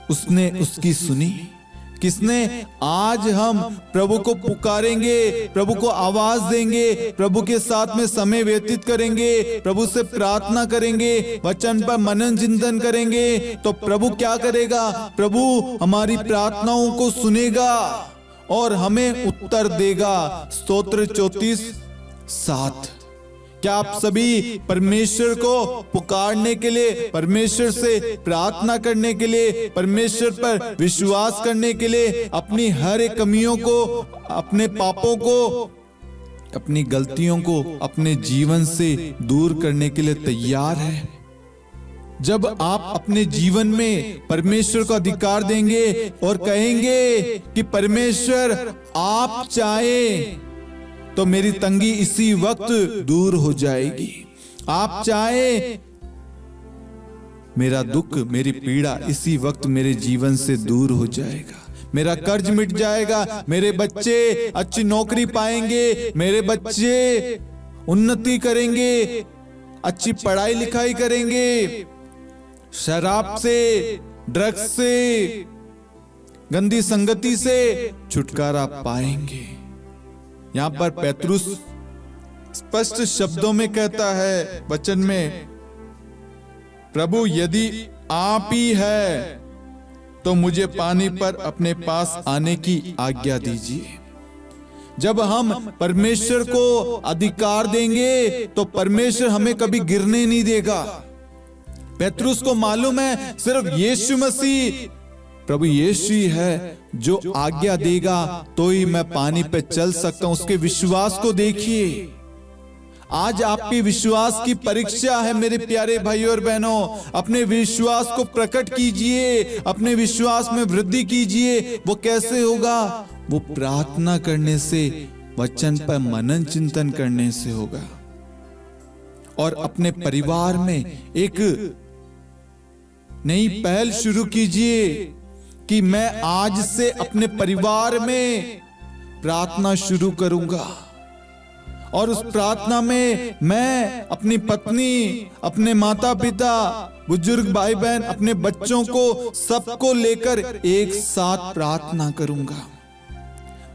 उसने उसकी सुनी। किसने? आज हम प्रभु को पुकारेंगे, प्रभु को आवाज देंगे, प्रभु के साथ में समय व्यतीत करेंगे, प्रभु से प्रार्थना करेंगे, वचन पर मनन चिंतन करेंगे, तो प्रभु क्या करेगा? प्रभु हमारी प्रार्थनाओं को सुनेगा और हमें उत्तर देगा। स्तोत्र 34:7। क्या आप सभी परमेश्वर को पुकारने के लिए, परमेश्वर से प्रार्थना करने के लिए, परमेश्वर पर विश्वास करने के लिए, अपनी हर एक कमियों को, अपने पापों को, अपनी गलतियों को अपने जीवन से दूर करने के लिए तैयार हैं? जब आप अपने जीवन में परमेश्वर को अधिकार देंगे और कहेंगे कि परमेश्वर आप चाहे तो मेरी तंगी इसी वक्त दूर हो जाएगी, आप चाहे मेरा दुख, मेरी पीड़ा इसी वक्त मेरे जीवन से दूर हो जाएगा, मेरा कर्ज मिट जाएगा, मेरे बच्चे अच्छी नौकरी पाएंगे, मेरे बच्चे उन्नति करेंगे, अच्छी पढ़ाई लिखाई करेंगे, शराब से, ड्रग्स से, गंदी संगति से छुटकारा पाएंगे। यहां पर पेतरुस स्पष्ट शब्दों में कहता है वचन में, प्रभु यदि आप ही है तो मुझे पानी पर अपने पास आने की आज्ञा दीजिए। जब हम परमेश्वर को अधिकार देंगे तो परमेश्वर हमें कभी गिरने नहीं देगा। पेतरुस को मालूम है सिर्फ यीशु मसीह, प्रभु यीशु ही है जो आज्ञा देगा तो ही मैं पानी पे चल सकता हूं। उसके विश्वास को देखिए। आज आपके विश्वास की परीक्षा है मेरे प्यारे भाइयों और बहनों। अपने विश्वास को प्रकट कीजिए, अपने विश्वास में वृद्धि कीजिए। वो कैसे होगा? वो प्रार्थना करने से, वचन पर मनन चिंतन करने से होगा। और अपने परिवार में एक नई पहल शुरू कीजिए कि मैं आज से अपने परिवार में प्रार्थना शुरू करूंगा, और उस प्रार्थना में मैं अपनी पत्नी, अपने माता पिता, बुजुर्ग भाई बहन, अपने बच्चों को, सबको लेकर एक साथ प्रार्थना करूंगा।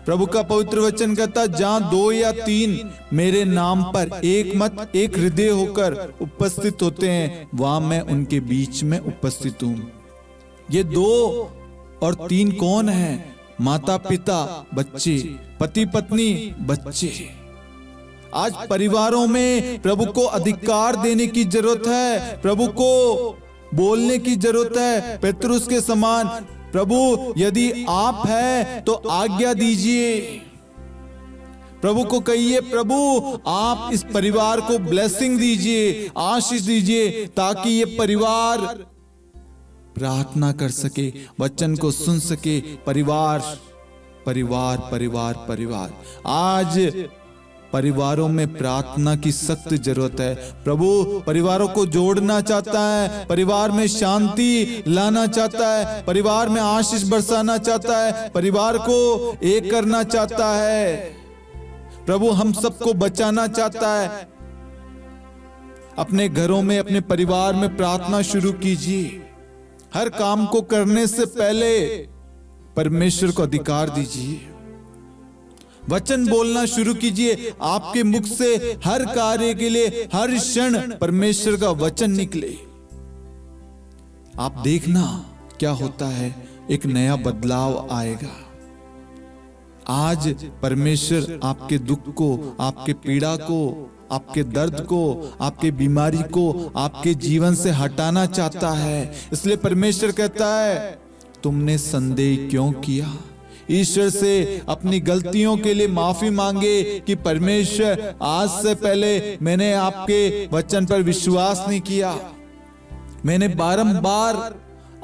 प्रभु का पवित्र वचन कहता, जहां 2 या 3 मेरे नाम पर एक मत एक हृदय होकर उपस्थित होते हैं, वहां मैं उनके बीच में उपस्थित हूं। ये 2 और 3 कौन है? माता पिता, बच्चे, पति पत्नी, बच्चे। आज परिवारों में प्रभु को अधिकार देने की जरूरत है, प्रभु को बोलने की जरूरत है। पेतरुस के समान, प्रभु यदि आप हैं तो आज्ञा दीजिए। प्रभु को कहिए, प्रभु आप इस परिवार को ब्लेसिंग दीजिए, आशीष दीजिए, ताकि ये परिवार प्रार्थना कर सके, वचन को सुन सके। परिवार परिवार परिवार परिवार। आज परिवारों में प्रार्थना की सख्त जरूरत है। प्रभु परिवारों को जोड़ना चाहता है, परिवार में शांति लाना चाहता है, परिवार में आशीष बरसाना चाहता है, परिवार को एक करना चाहता है। प्रभु हम सबको बचाना चाहता है। अपने घरों में, अपने परिवार में प्रार्थना शुरू कीजिए। हर काम को करने से पहले परमेश्वर को अधिकार दीजिए। वचन बोलना शुरू कीजिए। आपके मुख से हर कार्य के लिए हर क्षण परमेश्वर का वचन निकले। आप देखना क्या होता है, एक नया बदलाव आएगा। आज परमेश्वर आपके दुख को, आपके पीड़ा को, आपके दर्द को, आपके बीमारी को आपके जीवन से हटाना चाहता है। इसलिए परमेश्वर कहता है, तुमने संदेह क्यों किया? ईश्वर से अपनी गलतियों के लिए माफी मांगे कि परमेश्वर आज से पहले मैंने आपके वचन पर विश्वास नहीं किया, मैंने बारंबार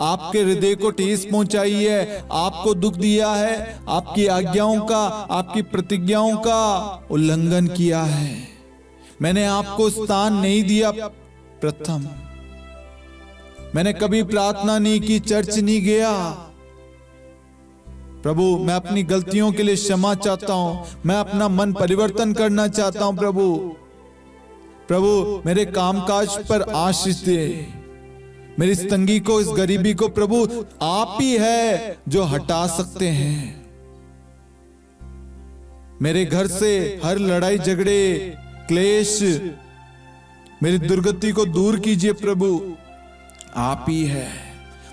आपके हृदय को ठेस पहुंचाई है, आपको दुख दिया है, आपकी आज्ञाओं का, आपकी प्रतिज्ञाओं का उल्लंघन किया है, मैंने आपको स्थान नहीं दिया प्रथम, मैंने कभी प्रार्थना नहीं की, चर्च नहीं गया। प्रभु मैं अपनी गलतियों के लिए क्षमा चाहता हूं, मैं अपना मन परिवर्तन करना चाहता हूं। प्रभु मेरे कामकाज पर आशीष दे, मेरी इस तंगी को, इस गरीबी को प्रभु आप ही है जो हटा सकते हैं। मेरे घर से हर लड़ाई झगड़े क्लेश, मेरी दुर्गति को दूर कीजिए प्रभु, आप ही है।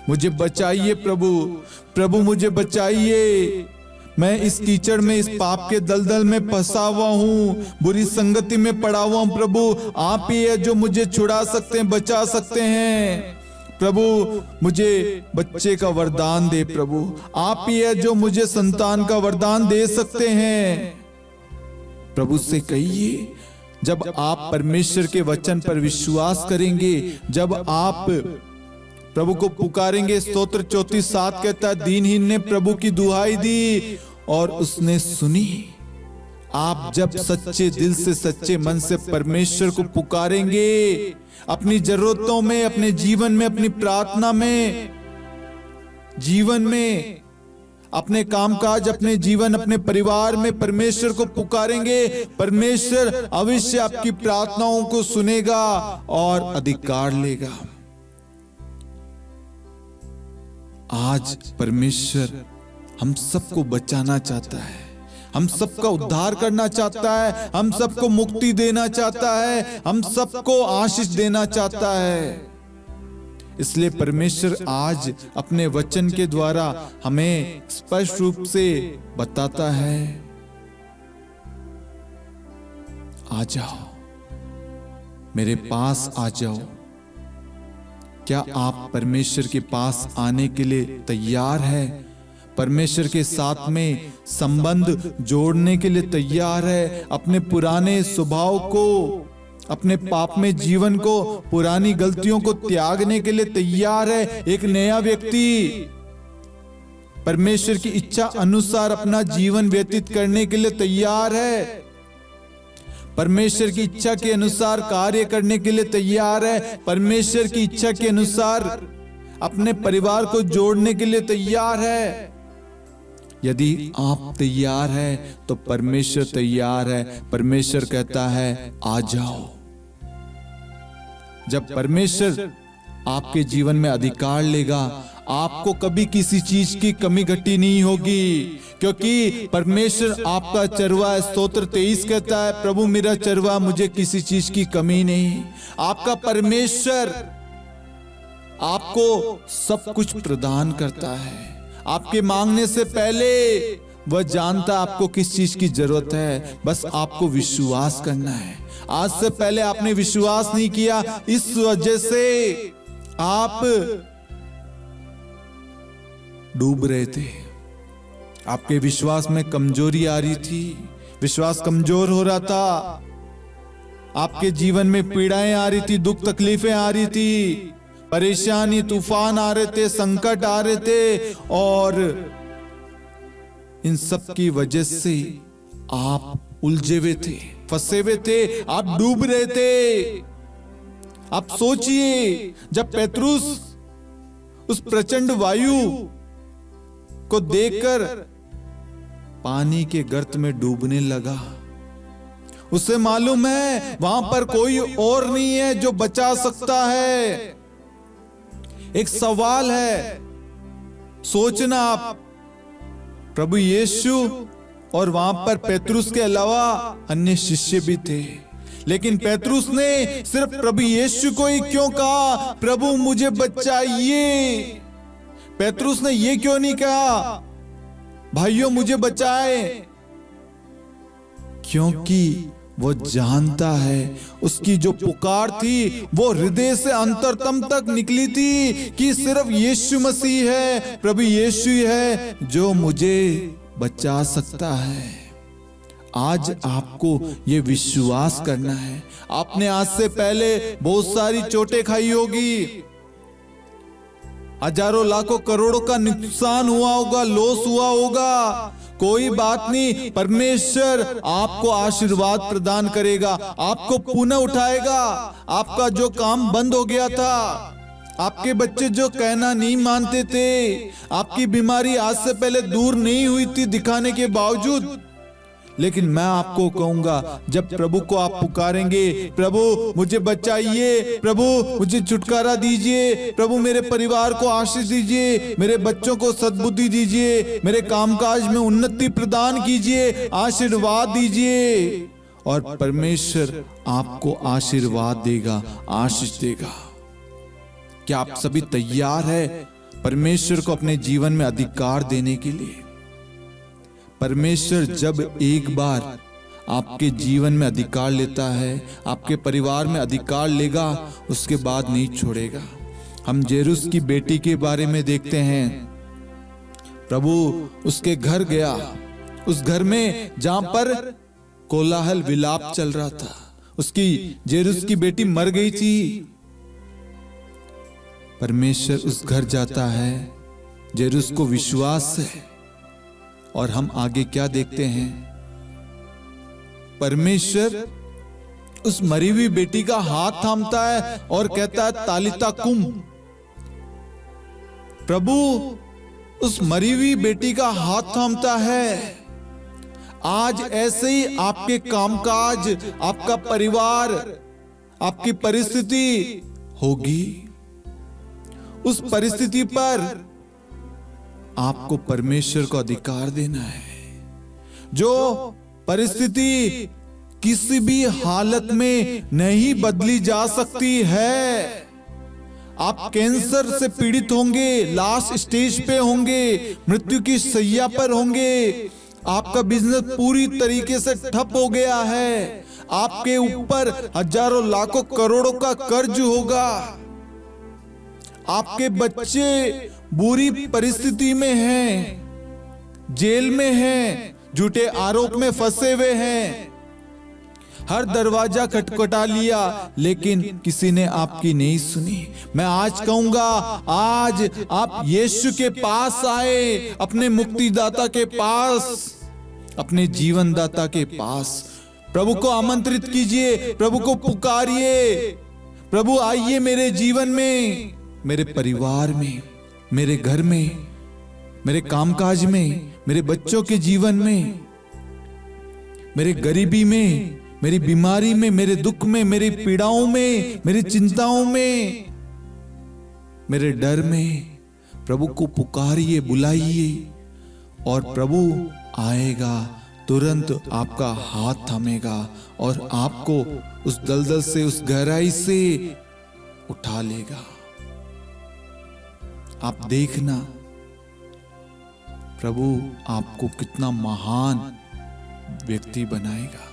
मुझे बचाइए प्रभु मुझे बचाइए। मैं इस कीचड़ में, इस पाप के दलदल में फंसा हुआ हूं, बुरी संगति में पड़ा हुआ हूं। प्रभु आप ही है जो मुझे छुड़ा सकते हैं, बचा सकते हैं। प्रभु मुझे बच्चे का वरदान दे, प्रभु आप ही है जो मुझे संतान का वरदान दे सकते हैं। प्रभु से कहिए, जब आप परमेश्वर के वचन पर विश्वास करेंगे, जब आप प्रभु को पुकारेंगे, स्तोत्र 34:7 कहता है, दीनहीन ने प्रभु की दुहाई दी और उसने सुनी। आप जब सच्चे दिल से, सच्चे मन से परमेश्वर को पुकारेंगे, अपनी जरूरतों में, अपने जीवन में, अपनी प्रार्थना में, जीवन में, अपने कामकाज, अपने जीवन, अपने परिवार में परमेश्वर को पुकारेंगे, परमेश्वर अवश्य आपकी प्रार्थनाओं को सुनेगा और अधिकार लेगा। आज परमेश्वर हम सबको बचाना चाहता है, हम सबका उद्धार करना चाहता है, हम सबको मुक्ति देना चाहता है, हम सबको आशीष देना चाहता है। इसलिए परमेश्वर आज अपने वचन के द्वारा हमें स्पष्ट रूप से बताता है, आ जाओ मेरे पास, आ जाओ। क्या आप परमेश्वर के पास आने के लिए तैयार हैं? परमेश्वर के साथ में संबंध जोड़ने के लिए तैयार है, अपने पुराने स्वभाव को, अपने पाप में जीवन को, पुरानी गलतियों को त्यागने के लिए तैयार है। एक नया व्यक्ति परमेश्वर की इच्छा अनुसार अपना जीवन व्यतीत करने के लिए तैयार है, परमेश्वर की इच्छा के अनुसार कार्य करने के लिए तैयार है, परमेश्वर की इच्छा के अनुसार अपने परिवार को जोड़ने के लिए तैयार है। यदि आप तैयार हैं तो परमेश्वर तैयार है। परमेश्वर कहता है आ जाओ। जब परमेश्वर आपके जीवन में अधिकार लेगा, आपको कभी किसी चीज की कमी घटी नहीं होगी, क्योंकि परमेश्वर आपका चरवा है। स्तोत्र 23 कहता है, प्रभु मेरा चरवा, मुझे किसी चीज की कमी नहीं। आपका परमेश्वर आपको सब कुछ प्रदान करता है। आपके मांगने से पहले वह जानता आपको किस चीज की जरूरत है, बस आपको विश्वास करना है। आज से पहले आपने विश्वास नहीं किया, इस वजह से आप डूब रहे थे। आपके विश्वास में कमजोरी आ रही थी, विश्वास कमजोर हो रहा था, आपके जीवन में पीड़ाएं आ रही थी, दुख तकलीफें आ रही थी, परेशानी, तूफान आ रहे थे, संकट आ रहे थे, और इन सब की वजह से आप उलझे हुए थे, फंसे हुए थे, आप डूब रहे थे। आप सोचिए, जब पेतरुस उस प्रचंड वायु को देखकर पानी के गर्त में डूबने लगा, उसे मालूम है वहां पर कोई और नहीं है जो बचा सकता है। एक सवाल है, सोचना आप, प्रभु यीशु और वहां पर पेतरुस के अलावा अन्य शिष्य भी थे, लेकिन पेतरुस ने सिर्फ प्रभु यीशु को ही क्यों कहा, प्रभु मुझे बचाइए। पेतरुस ने ये क्यों नहीं कहा, भाइयों मुझे बचाए, क्योंकि वो जानता है उसकी जो पुकार थी वो हृदय से अंतरतम तक निकली थी कि सिर्फ यीशु मसीह है, प्रभु यीशु है जो मुझे बचा सकता है। आज आपको ये विश्वास करना है। आपने आज से पहले बहुत सारी चोटें खाई होगी, हजारों लाखों करोड़ों का नुकसान हुआ होगा, लॉस हुआ होगा, कोई बात नहीं, परमेश्वर आपको आशीर्वाद प्रदान करेगा, आपको पुनः उठाएगा। आपका जो काम बंद हो गया था, आपके बच्चे जो कहना नहीं मानते थे, आपकी बीमारी आज से पहले दूर नहीं हुई थी दिखाने के बावजूद, लेकिन मैं आपको कहूंगा, जब प्रभु को आप पुकारेंगे, प्रभु मुझे बचाइए, प्रभु मुझे छुटकारा दीजिए, प्रभु मेरे परिवार को आशीष दीजिए, मेरे बच्चों को सद्बुद्धि दीजिए, मेरे कामकाज में उन्नति प्रदान कीजिए, आशीर्वाद दीजिए, और परमेश्वर आपको आशीर्वाद देगा, आशीष देगा। क्या आप सभी तैयार है परमेश्वर को अपने जीवन में अधिकार देने के लिए? परमेश्वर जब एक बार आपके जीवन में अधिकार लेता है, आपके परिवार में अधिकार लेगा, उसके बाद नहीं छोड़ेगा। हम जेरुस की बेटी के बारे में देखते हैं, प्रभु उसके घर गया, उस घर में जहां पर कोलाहल विलाप चल रहा था, उसकी जेरुस की बेटी मर गई थी। परमेश्वर उस घर जाता है, जेरुस को विश्वास है, और हम आगे क्या देखते हैं, परमेश्वर उस मरी हुई बेटी का हाथ थामता है और कहता है तालिता कुम। प्रभु उस मरी हुई बेटी का हाथ थामता है। आज ऐसे ही आपके कामकाज, आपका परिवार, आपकी परिस्थिति होगी। उस परिस्थिति पर आपको परमेश्वर को अधिकार देना है। जो परिस्थिति किसी भी हालत में नहीं बदली जा सकती है। आप कैंसर से पीड़ित होंगे, लास्ट स्टेज पे होंगे, मृत्यु की शैया पर होंगे, आपका बिजनेस पूरी तरीके से ठप हो गया है, आपके ऊपर हजारों लाखों करोड़ों का कर्ज होगा, आपके बच्चे बुरी परिस्थिति में हैं, जेल में हैं, झूठे आरोप में फंसे हुए हैं, हर दरवाजा खटखटा लिया लेकिन किसी ने आपकी नहीं सुनी। मैं आज कहूंगा, आज आप यीशु के पास आए, अपने मुक्तिदाता के पास, अपने जीवन दाता के पास। प्रभु को आमंत्रित कीजिए, प्रभु को पुकारिए, प्रभु आइए मेरे जीवन में, मेरे परिवार में, मेरे घर में, मेरे कामकाज में, मेरे बच्चों के जीवन में, मेरे गरीबी में, मेरी बीमारी में, मेरे दुख में, मेरी पीड़ाओं में, मेरी चिंताओं में, मेरे डर में। प्रभु को पुकारिए, बुलाइए और प्रभु आएगा, तुरंत आपका हाथ थामेगा और आपको उस दलदल से, उस गहराई से उठा लेगा। आप देखना प्रभु आपको कितना महान व्यक्ति बनाएगा।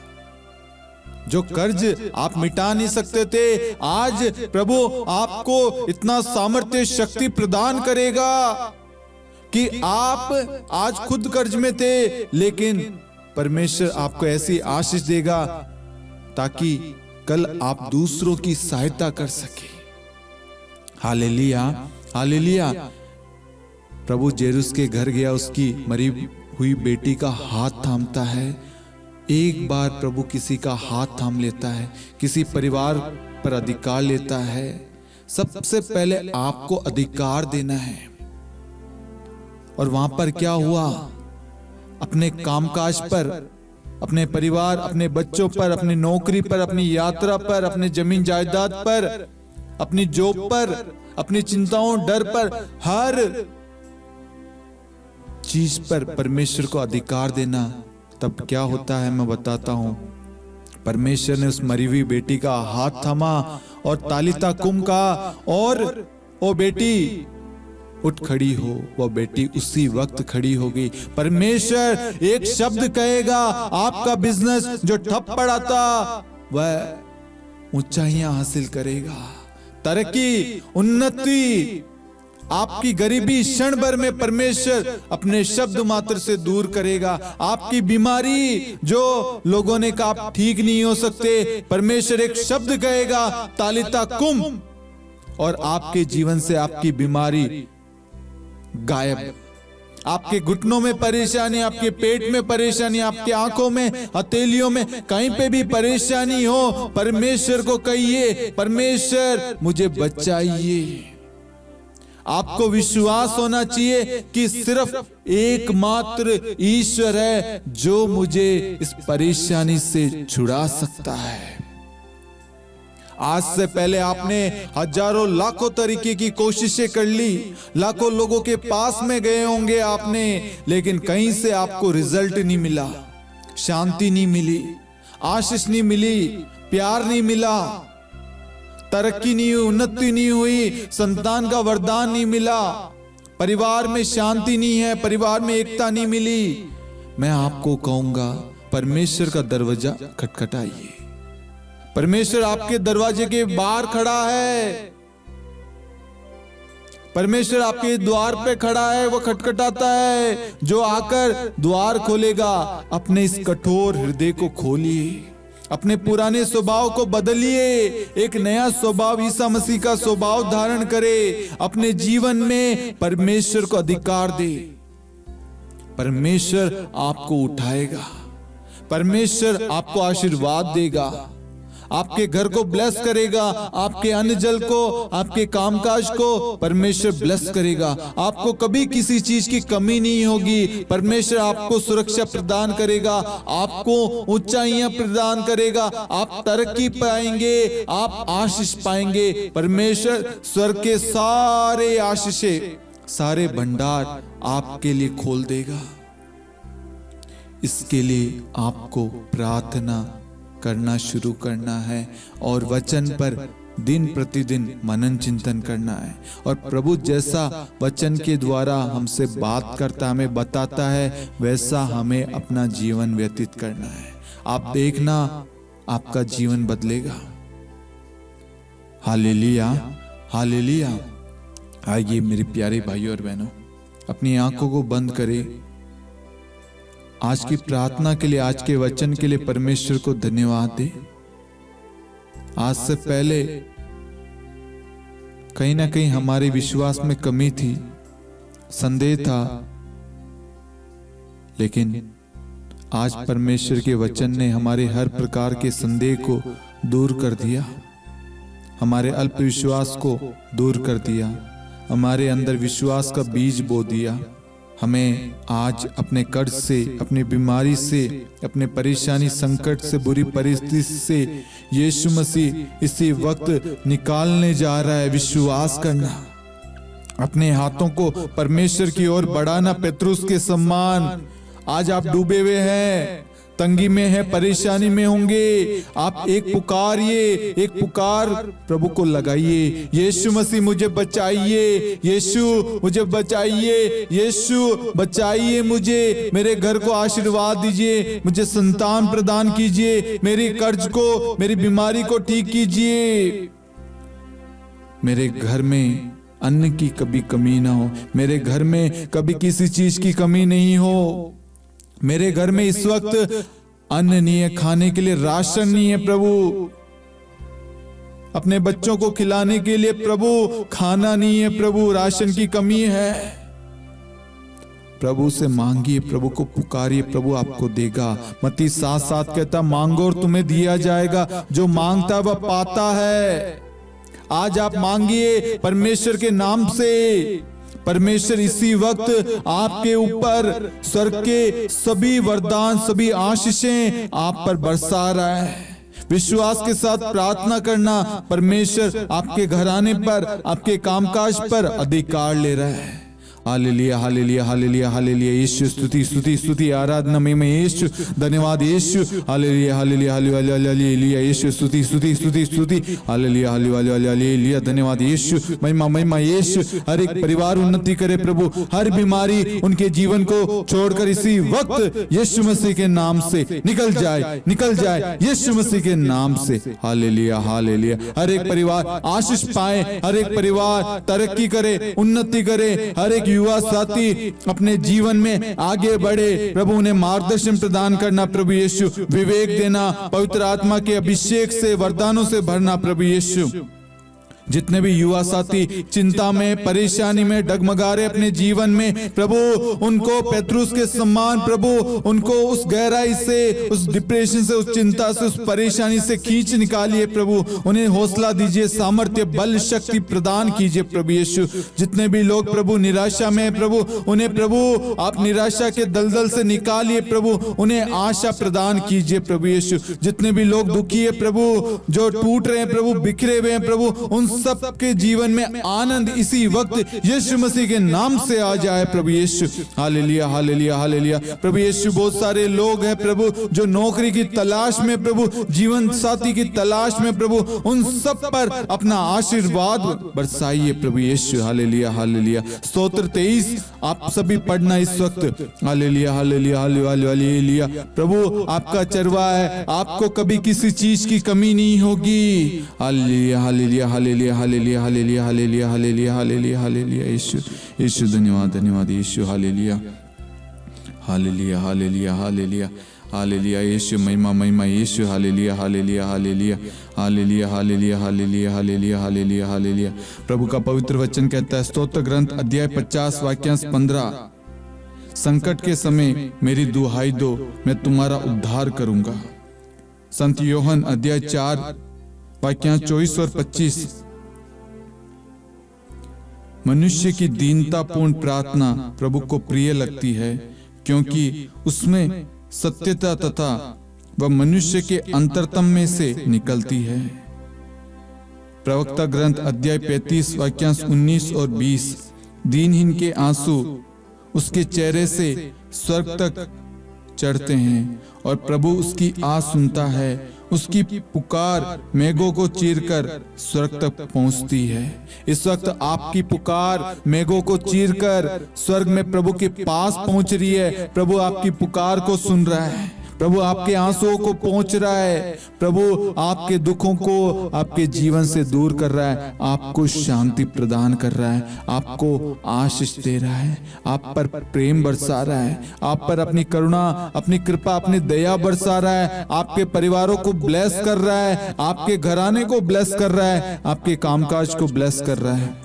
जो कर्ज आप मिटा नहीं सकते थे, आज प्रभु आपको इतना सामर्थ्य, शक्ति प्रदान करेगा कि आप आज खुद कर्ज में थे, लेकिन परमेश्वर आपको ऐसी आशीष देगा ताकि कल आप दूसरों की सहायता कर सके। हालेलुया, हालेलुया। प्रभु जेरुस के घर गया, उसकी मरी हुई बेटी का हाथ थामता है। एक बार प्रभु किसी का हाथ थाम लेता है, किसी परिवार पर अधिकार लेता है, सबसे पहले आपको अधिकार देना है। और वहां पर क्या हुआ? अपने कामकाज पर, अपने परिवार, अपने बच्चों पर, अपनी नौकरी पर, अपनी यात्रा पर, अपने जमीन जायदाद पर, अपनी जॉब पर, अपनी चिंताओं, डर पर, हर चीज पर परमेश्वर को अधिकार देना। तब क्या होता है मैं बताता हूं। परमेश्वर ने उस मरी हुई बेटी का हाथ थामा और तालिता कुम कहा और ओ बेटी उठ खड़ी हो। वह बेटी उसी वक्त खड़ी हो गई। परमेश्वर एक शब्द कहेगा, आपका बिजनेस जो ठप पड़ा था वह ऊंचाइयां हासिल करेगा, तरक्की, उन्नति। आपकी गरीबी क्षण भर में परमेश्वर अपने शब्द मात्र से दूर करेगा। आपकी बीमारी जो लोगों ने कहा आप ठीक नहीं हो सकते, परमेश्वर एक शब्द कहेगा, तालिता कुम, और आपके जीवन से आपकी बीमारी गायब। आपके घुटनों में परेशानी, आपके पेट में परेशानी, आपकी आंखों में, हथेलियों में, कहीं पे भी परेशानी हो, परमेश्वर को कहिए, परमेश्वर मुझे बचाइए। आपको विश्वास होना चाहिए कि सिर्फ एकमात्र ईश्वर है जो मुझे इस परेशानी से छुड़ा सकता है। आज से पहले आपने हजारों लाखों तरीके की कोशिशें कर ली, लाखों लोगों के पास में गए होंगे आपने, लेकिन कहीं से आपको रिजल्ट नहीं मिला, शांति नहीं मिली, आशीष नहीं मिली, प्यार नहीं मिला, तरक्की नहीं हुई, उन्नति नहीं हुई, संतान का वरदान नहीं मिला, परिवार में शांति नहीं है, परिवार में एकता नहीं मिली। मैं आपको कहूंगा, परमेश्वर का दरवाजा खटखटाइए। परमेश्वर आपके दरवाजे के बाहर खड़ा है, परमेश्वर आपके द्वार पे खड़ा है, वो खटखटाता है। जो आकर द्वार खोलेगा, अपने इस कठोर हृदय को खोलिए, अपने पुराने स्वभाव को बदलिए, एक नया स्वभाव ईसा मसीह का स्वभाव धारण करे, अपने जीवन में परमेश्वर को अधिकार दे। परमेश्वर आपको उठाएगा, परमेश्वर आपको आशीर्वाद देगा, आपके घर को ब्लेस करेगा, आपके अन्न जल को, आपके कामकाज को परमेश्वर ब्लेस करेगा। आपको कभी किसी चीज की कमी नहीं होगी। परमेश्वर आपको सुरक्षा प्रदान करेगा, आपको ऊंचाइयां प्रदान करेगा, आप तरक्की पाएंगे, आप आशीष पाएंगे। परमेश्वर स्वर्ग के सारे आशीषें, सारे भंडार आपके लिए खोल देगा। इसके लिए आपको प्रार्थना करना शुरू करना है और वचन पर दिन प्रतिदिन मनन चिंतन करना है। और प्रभु जैसा वचन के द्वारा हमसे बात करता, हमें बताता है, वैसा हमें अपना जीवन व्यतीत करना है। आप देखना, आपका जीवन बदलेगा। Hallelujah, hallelujah. आइए मेरे प्यारे भाइयों और बहनों, अपनी आंखों को बंद करें आज की प्रार्थना के लिए, आज के वचन के लिए परमेश्वर को धन्यवाद दे। आज से पहले कहीं ना कहीं हमारे विश्वास में कमी थी, संदेह था, लेकिन आज परमेश्वर के वचन ने हमारे हर प्रकार के संदेह को दूर कर दिया, हमारे अल्प विश्वास को दूर कर दिया, हमारे अंदर विश्वास का बीज बो दिया। हमें आज अपने कर्ज से, अपनी बीमारी से, अपने परेशानी, संकट से, बुरी परिस्थिति से यीशु मसीह इसी वक्त निकालने जा रहा है। विश्वास करना, अपने हाथों को परमेश्वर की ओर बढ़ाना पतरस के समान। आज आप डूबे हुए हैं, तंगी में है, परेशानी में होंगे, आप एक पुकार प्रभु को लगाइए। यीशु मसीह मुझे बचाइए, यीशु मुझे बचाइए, यीशु बचाइए मुझे, मेरे घर को आशीर्वाद दीजिए, मुझे संतान प्रदान कीजिए, मेरी कर्ज को, मेरी बीमारी को ठीक कीजिए, मेरे घर में अन्न की कभी कमी ना हो, मेरे घर में कभी किसी चीज की कमी नहीं हो। मेरे घर में इस वक्त अन्न नहीं है, खाने के लिए राशन नहीं है प्रभु, अपने बच्चों को खिलाने के लिए प्रभु खाना नहीं है प्रभु, राशन की कमी है। प्रभु से मांगिए, प्रभु को पुकारिए, प्रभु आपको देगा। मत्ती 7:7 कहता, मांगो और तुम्हें दिया जाएगा, जो मांगता वह पाता है। आज आप मांगिए परमेश्वर के नाम से। परमेश्वर इसी वक्त आपके ऊपर स्वर्ग के सभी वरदान, सभी आशीषें आप पर बरसा रहा है। विश्वास के साथ प्रार्थना करना, परमेश्वर आपके घराने पर, आपके कामकाज पर अधिकार ले रहा है। हालेलुया, हालेलुया, हालेलुया, हालेलुया। यीशु स्तुति, स्तुति, स्तुति, आराधना में यीशु, धन्यवाद यीशु। हालेलुया, हालेलुया, हालेलुया, यीशु स्तुति, स्तुति, स्तुति, स्तुति, हालेलुया, हालेलुया, हालेलुया, धन्यवाद यीशु। महिमा, महिमा यीशु। हर एक परिवार उन्नति करे प्रभु, हर बीमारी उनके जीवन को छोड़कर इसी वक्त यीशु मसीह के नाम से निकल जाए, निकल जाए यीशु मसीह के नाम से। Hallelujah, hallelujah. हर एक परिवार आशीष पाए, हर एक परिवार तरक्की करे, उन्नति करे, हर एक युवा साथी अपने जीवन में आगे बढ़े। प्रभु उन्हें मार्गदर्शन प्रदान करना प्रभु यीशु, विवेक देना, पवित्र आत्मा के अभिषेक से, वरदानों से भरना प्रभु यीशु। जितने भी युवा साथी चिंता में, परेशानी में डगमगा रहे अपने जीवन में, प्रभु उनको पतरस के समान प्रभु उनको उस गहराई से, उस डिप्रेशन से, उस चिंता से, उस परेशानी से खींच निकालिए प्रभु। उन्हें हौसला दीजिए, सामर्थ्य, बल, शक्ति प्रदान कीजिए प्रभु यीशु। जितने भी लोग प्रभु निराशा में प्रभु, उन्हें प्रभु आप निराशा के दलदल से निकालिए प्रभु, उन्हें आशा प्रदान कीजिए प्रभु यीशु। जितने भी लोग दुखी है प्रभु, जो टूट रहे हैं प्रभु, बिखरे हुए हैं प्रभु, उन सबके जीवन में आनंद इसी वक्त यीशु मसीह के नाम से आ जाए प्रभु यीशु। हालेलुया, हालेलुया, हालेलुया। प्रभु यीशु, बहुत सारे लोग हैं प्रभु जो नौकरी की तलाश में प्रभु, जीवन साथी की तलाश में प्रभु, उन सब पर अपना आशीर्वाद बरसाइए प्रभु यीशु। हालेलुया, हालेलुया। स्तोत्र 23 आप सभी पढ़ना इस वक्त। हालेलुया, हालेलुया, हालेलुया। प्रभु आपका चरवाहा है, आपको कभी किसी चीज की कमी नहीं होगी। हालेलुया, हालेलुया, हालेलुया, हालेलुया, हालेलुया, हालेलुया, हालेलुया, हालेलुया, हालेलुया। यीशु, यीशु, धन्यवाद, धन्यवाद यीशु। हालेलुया, हालेलुया, हालेलुया, हालेलुया, हालेलुया यीशु। महिमा, महिमा यीशु। हालेलुया, हालेलुया, हालेलुया, हालेलुया, हालेलुया, हालेलुया, हालेलुया, हालेलुया, हालेलुया। प्रभु का पवित्र वचन कहता है, स्तोत्र ग्रंथ अध्याय 50 वाक्यांश 15, संकट के समय मेरी दुहाई दो, मैं तुम्हारा उद्धार करूंगा। संत योहन अध्याय 4 वाक्यांश 24 और 25। मनुष्य की दीनतापूर्ण प्रार्थना प्रभु को प्रिय लगती है, क्योंकि उसमें सत्यता तथा वह मनुष्य के अंतरतम में से निकलती है। प्रवक्ता ग्रंथ अध्याय 35 वाक्यांश 19 और 20। दीनहीन के आंसू उसके चेहरे से स्वर्ग तक चढ़ते हैं और प्रभु उसकी आस सुनता है। उसकी पुकार मेघों को चीरकर स्वर्ग तक पहुंचती है। इस वक्त आपकी पुकार मेघों को चीरकर स्वर्ग में प्रभु के पास पहुंच रही है। प्रभु आपकी पुकार को सुन रहा है। प्रभु आपके आंसुओं को पोंछ रहा है, प्रभु आपके दुखों को आपके जीवन से दूर कर रहा है, आपको शांति प्रदान कर रहा है, आपको आशीष दे रहा है, आप पर प्रेम बरसा रहा है, आप पर अपनी करुणा, अपनी कृपा, अपनी दया बरसा रहा है, आपके परिवारों को ब्लेस कर रहा है, आपके घराने को ब्लेस कर रहा है, आपके कामकाज को ब्लेस कर रहा है।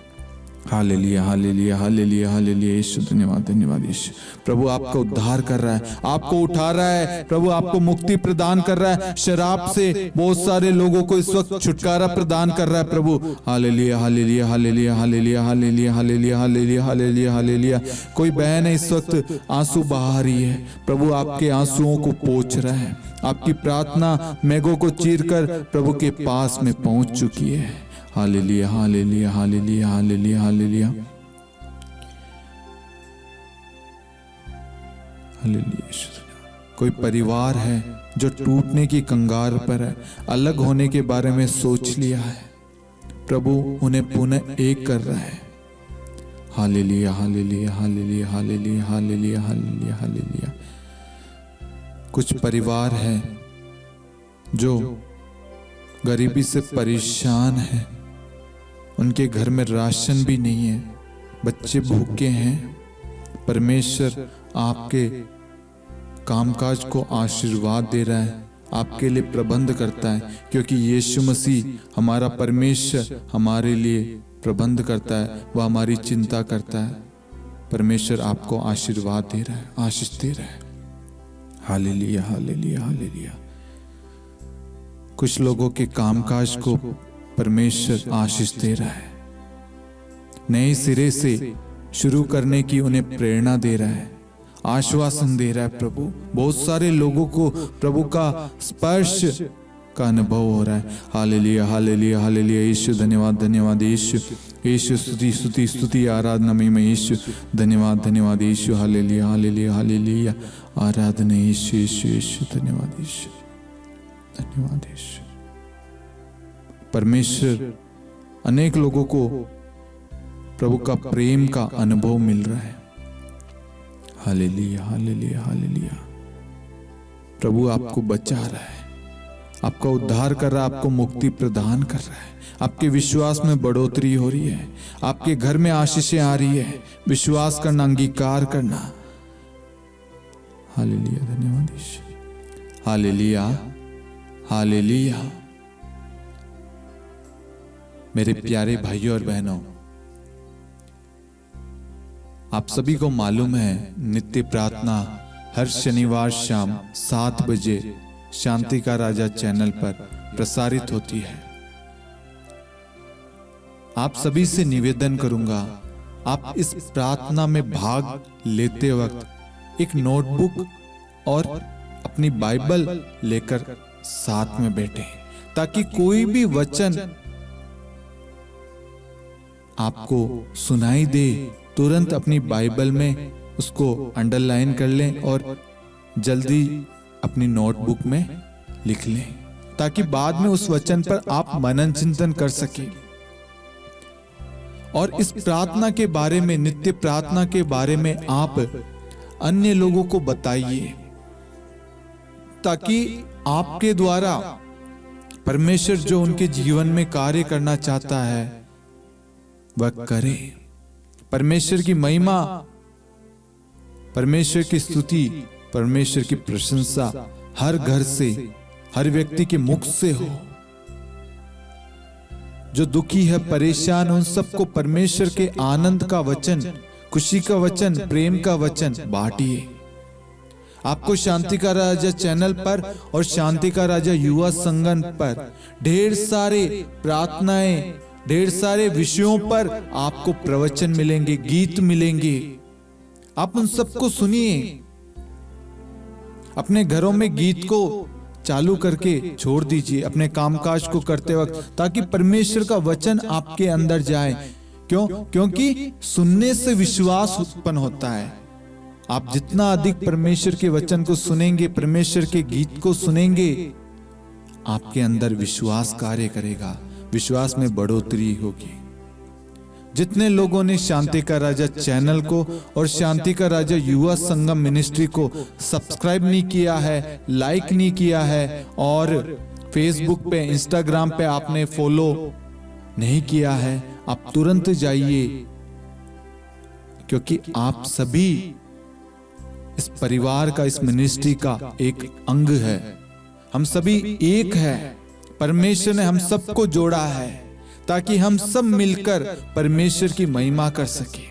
हालेलुया, हालेलुया, हालेलुया, हालेलुया। यीशु धन्यवाद, धन्यवाद यीशु। प्रभु आपका उद्धार कर रहा है, आपको उठा रहा है, प्रभु आपको मुक्ति प्रदान कर रहा है, शराब से बहुत सारे लोगों को इस वक्त छुटकारा प्रदान कर रहा है प्रभु। हालेलुया, हालेलुया, हालेलुया, हालेलुया, हालेलुया, हालेलुया, हालेलुया, हालेलुया, हालेलुया। कोई बहन है इस वक्त आंसू बहा रही है, प्रभु आपके आंसुओं को पोंछ रहा है, आपकी प्रार्थना मेघों को चीरकर प्रभु के पास में पहुंच चुकी है। हालेलुया, हालेलुया, हालेलुया, हालेलुया, हालेलुया, हालेलुया। कोई परिवार है जो टूटने की कंगार पर है, अलग होने के बारे में सोच लिया है, प्रभु उन्हें पुनः एक कर रहा है। हालेलुया, हालेलुया, हालेलुया, हालेलुया, हालेलुया, हालेलुया, हालेलुया। कुछ परिवार है जो गरीबी से परेशान है, उनके घर में राशन भी नहीं है, बच्चे भूखे हैं। परमेश्वर आपके कामकाज को आशीर्वाद दे रहा है, आपके लिए प्रबंध करता है, क्योंकि यीशु मसीह हमारा परमेश्वर हमारे लिए प्रबंध करता है, वह हमारी चिंता करता है। परमेश्वर आपको आशीर्वाद दे रहा है, आशीष दे रहा है। हालेलुया, हालेलुया, हालेलुया। कुछ लोगों के कामकाज को परमेश्वर आशीष दे रहा है, नए सिरे से शुरू करने की उन्हें प्रेरणा दे रहा है, आश्वासन दे रहा है प्रभु। बहुत सारे लोगों को प्रभु का स्पर्श का अनुभव हो रहा है। हालेलुया, हालेलुया, हालेलुया। यीशु धन्यवाद, धन्यवाद यीशु। यीशु स्तुति, स्तुति, स्तुति, आराधना में यीशु धन्यवाद, धन्यवाद यीशु। हालेलुया, हालेलुया, हालेलुया, आराधना यीशु, यीशु, यीशु, धन्यवाद यीशु, धन्यवाद यीशु। परमेश्वर अनेक लोगों को प्रभु का प्रेम का अनुभव मिल रहा है। हालेलुया, हालेलुया, हालेलुया। प्रभु आपको बचा रहा है, आपका उद्धार कर रहा है, आपको मुक्ति प्रदान कर रहा है, आपके विश्वास में बढ़ोतरी हो रही है, आपके घर में आशीषें आ रही है। विश्वास करना, अंगीकार करना। हालेलुया, धन्यवाद यीशु। हालेलुया, हालेलुया। मेरे प्यारे भाइयों और बहनों, आप सभी को मालूम है नित्य प्रार्थना हर शनिवार शाम 7 बजे शांति का राजा चैनल पर प्रसारित होती है। आप सभी से निवेदन करूंगा, आप इस प्रार्थना में भाग लेते वक्त एक नोटबुक और अपनी बाइबल लेकर साथ में बैठे, ताकि कोई भी वचन आपको सुनाई दे, तुरंत अपनी बाइबल में उसको अंडरलाइन कर लें और जल्दी अपनी नोटबुक में लिख लें, ताकि बाद में उस वचन पर आप मनन चिंतन कर सकें। और इस प्रार्थना के बारे में, नित्य प्रार्थना के बारे में आप अन्य लोगों को बताइए, ताकि आपके द्वारा परमेश्वर जो उनके जीवन में कार्य करना चाहता है वह करे। परमेश्वर की महिमा, परमेश्वर की स्तुति, परमेश्वर की प्रशंसा हर घर से, हर व्यक्ति के मुख से हो। जो दुखी है, परेशान, उन सबको परमेश्वर के आनंद का वचन, खुशी का वचन, प्रेम का वचन बांटिए। आपको शांति का राजा चैनल पर और शांति का राजा युवा संगम पर ढेर सारे प्रार्थनाएं, ढेर सारे विषयों पर आपको प्रवचन मिलेंगे, गीत मिलेंगे। आप उन सबको सुनिए। अपने घरों में गीत को चालू करके छोड़ दीजिए अपने कामकाज को करते वक्त, ताकि परमेश्वर का वचन आपके अंदर जाए। क्यों? क्योंकि सुनने से विश्वास उत्पन्न होता है। आप जितना अधिक परमेश्वर के वचन को सुनेंगे, परमेश्वर के गीत को सुनेंगे, आपके अंदर विश्वास कार्य करेगा, विश्वास में बढ़ोतरी होगी। जितने लोगों ने शांति का राजा चैनल को और शांति का राजा युवा संगम मिनिस्ट्री को सब्सक्राइब नहीं किया है, लाइक नहीं किया है, और फेसबुक पे, इंस्टाग्राम पे आपने फॉलो नहीं किया है, आप तुरंत जाइए, क्योंकि आप सभी इस परिवार का, इस मिनिस्ट्री का एक अंग है। हम सभी एक है। परमेश्वर ने हम सबको जोड़ा है ताकि हम सब मिलकर परमेश्वर की महिमा कर सके।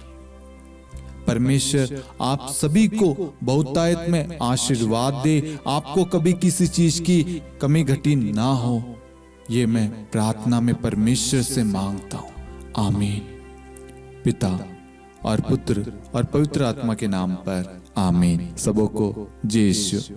परमेश्वर आप सभी को बहुतायत में आशीर्वाद दे, आपको कभी किसी चीज की कमी घटी ना हो, ये मैं प्रार्थना में परमेश्वर से मांगता हूं। आमीन। पिता और पुत्र और पवित्र आत्मा के नाम पर आमीन। सबों को जय यीशु।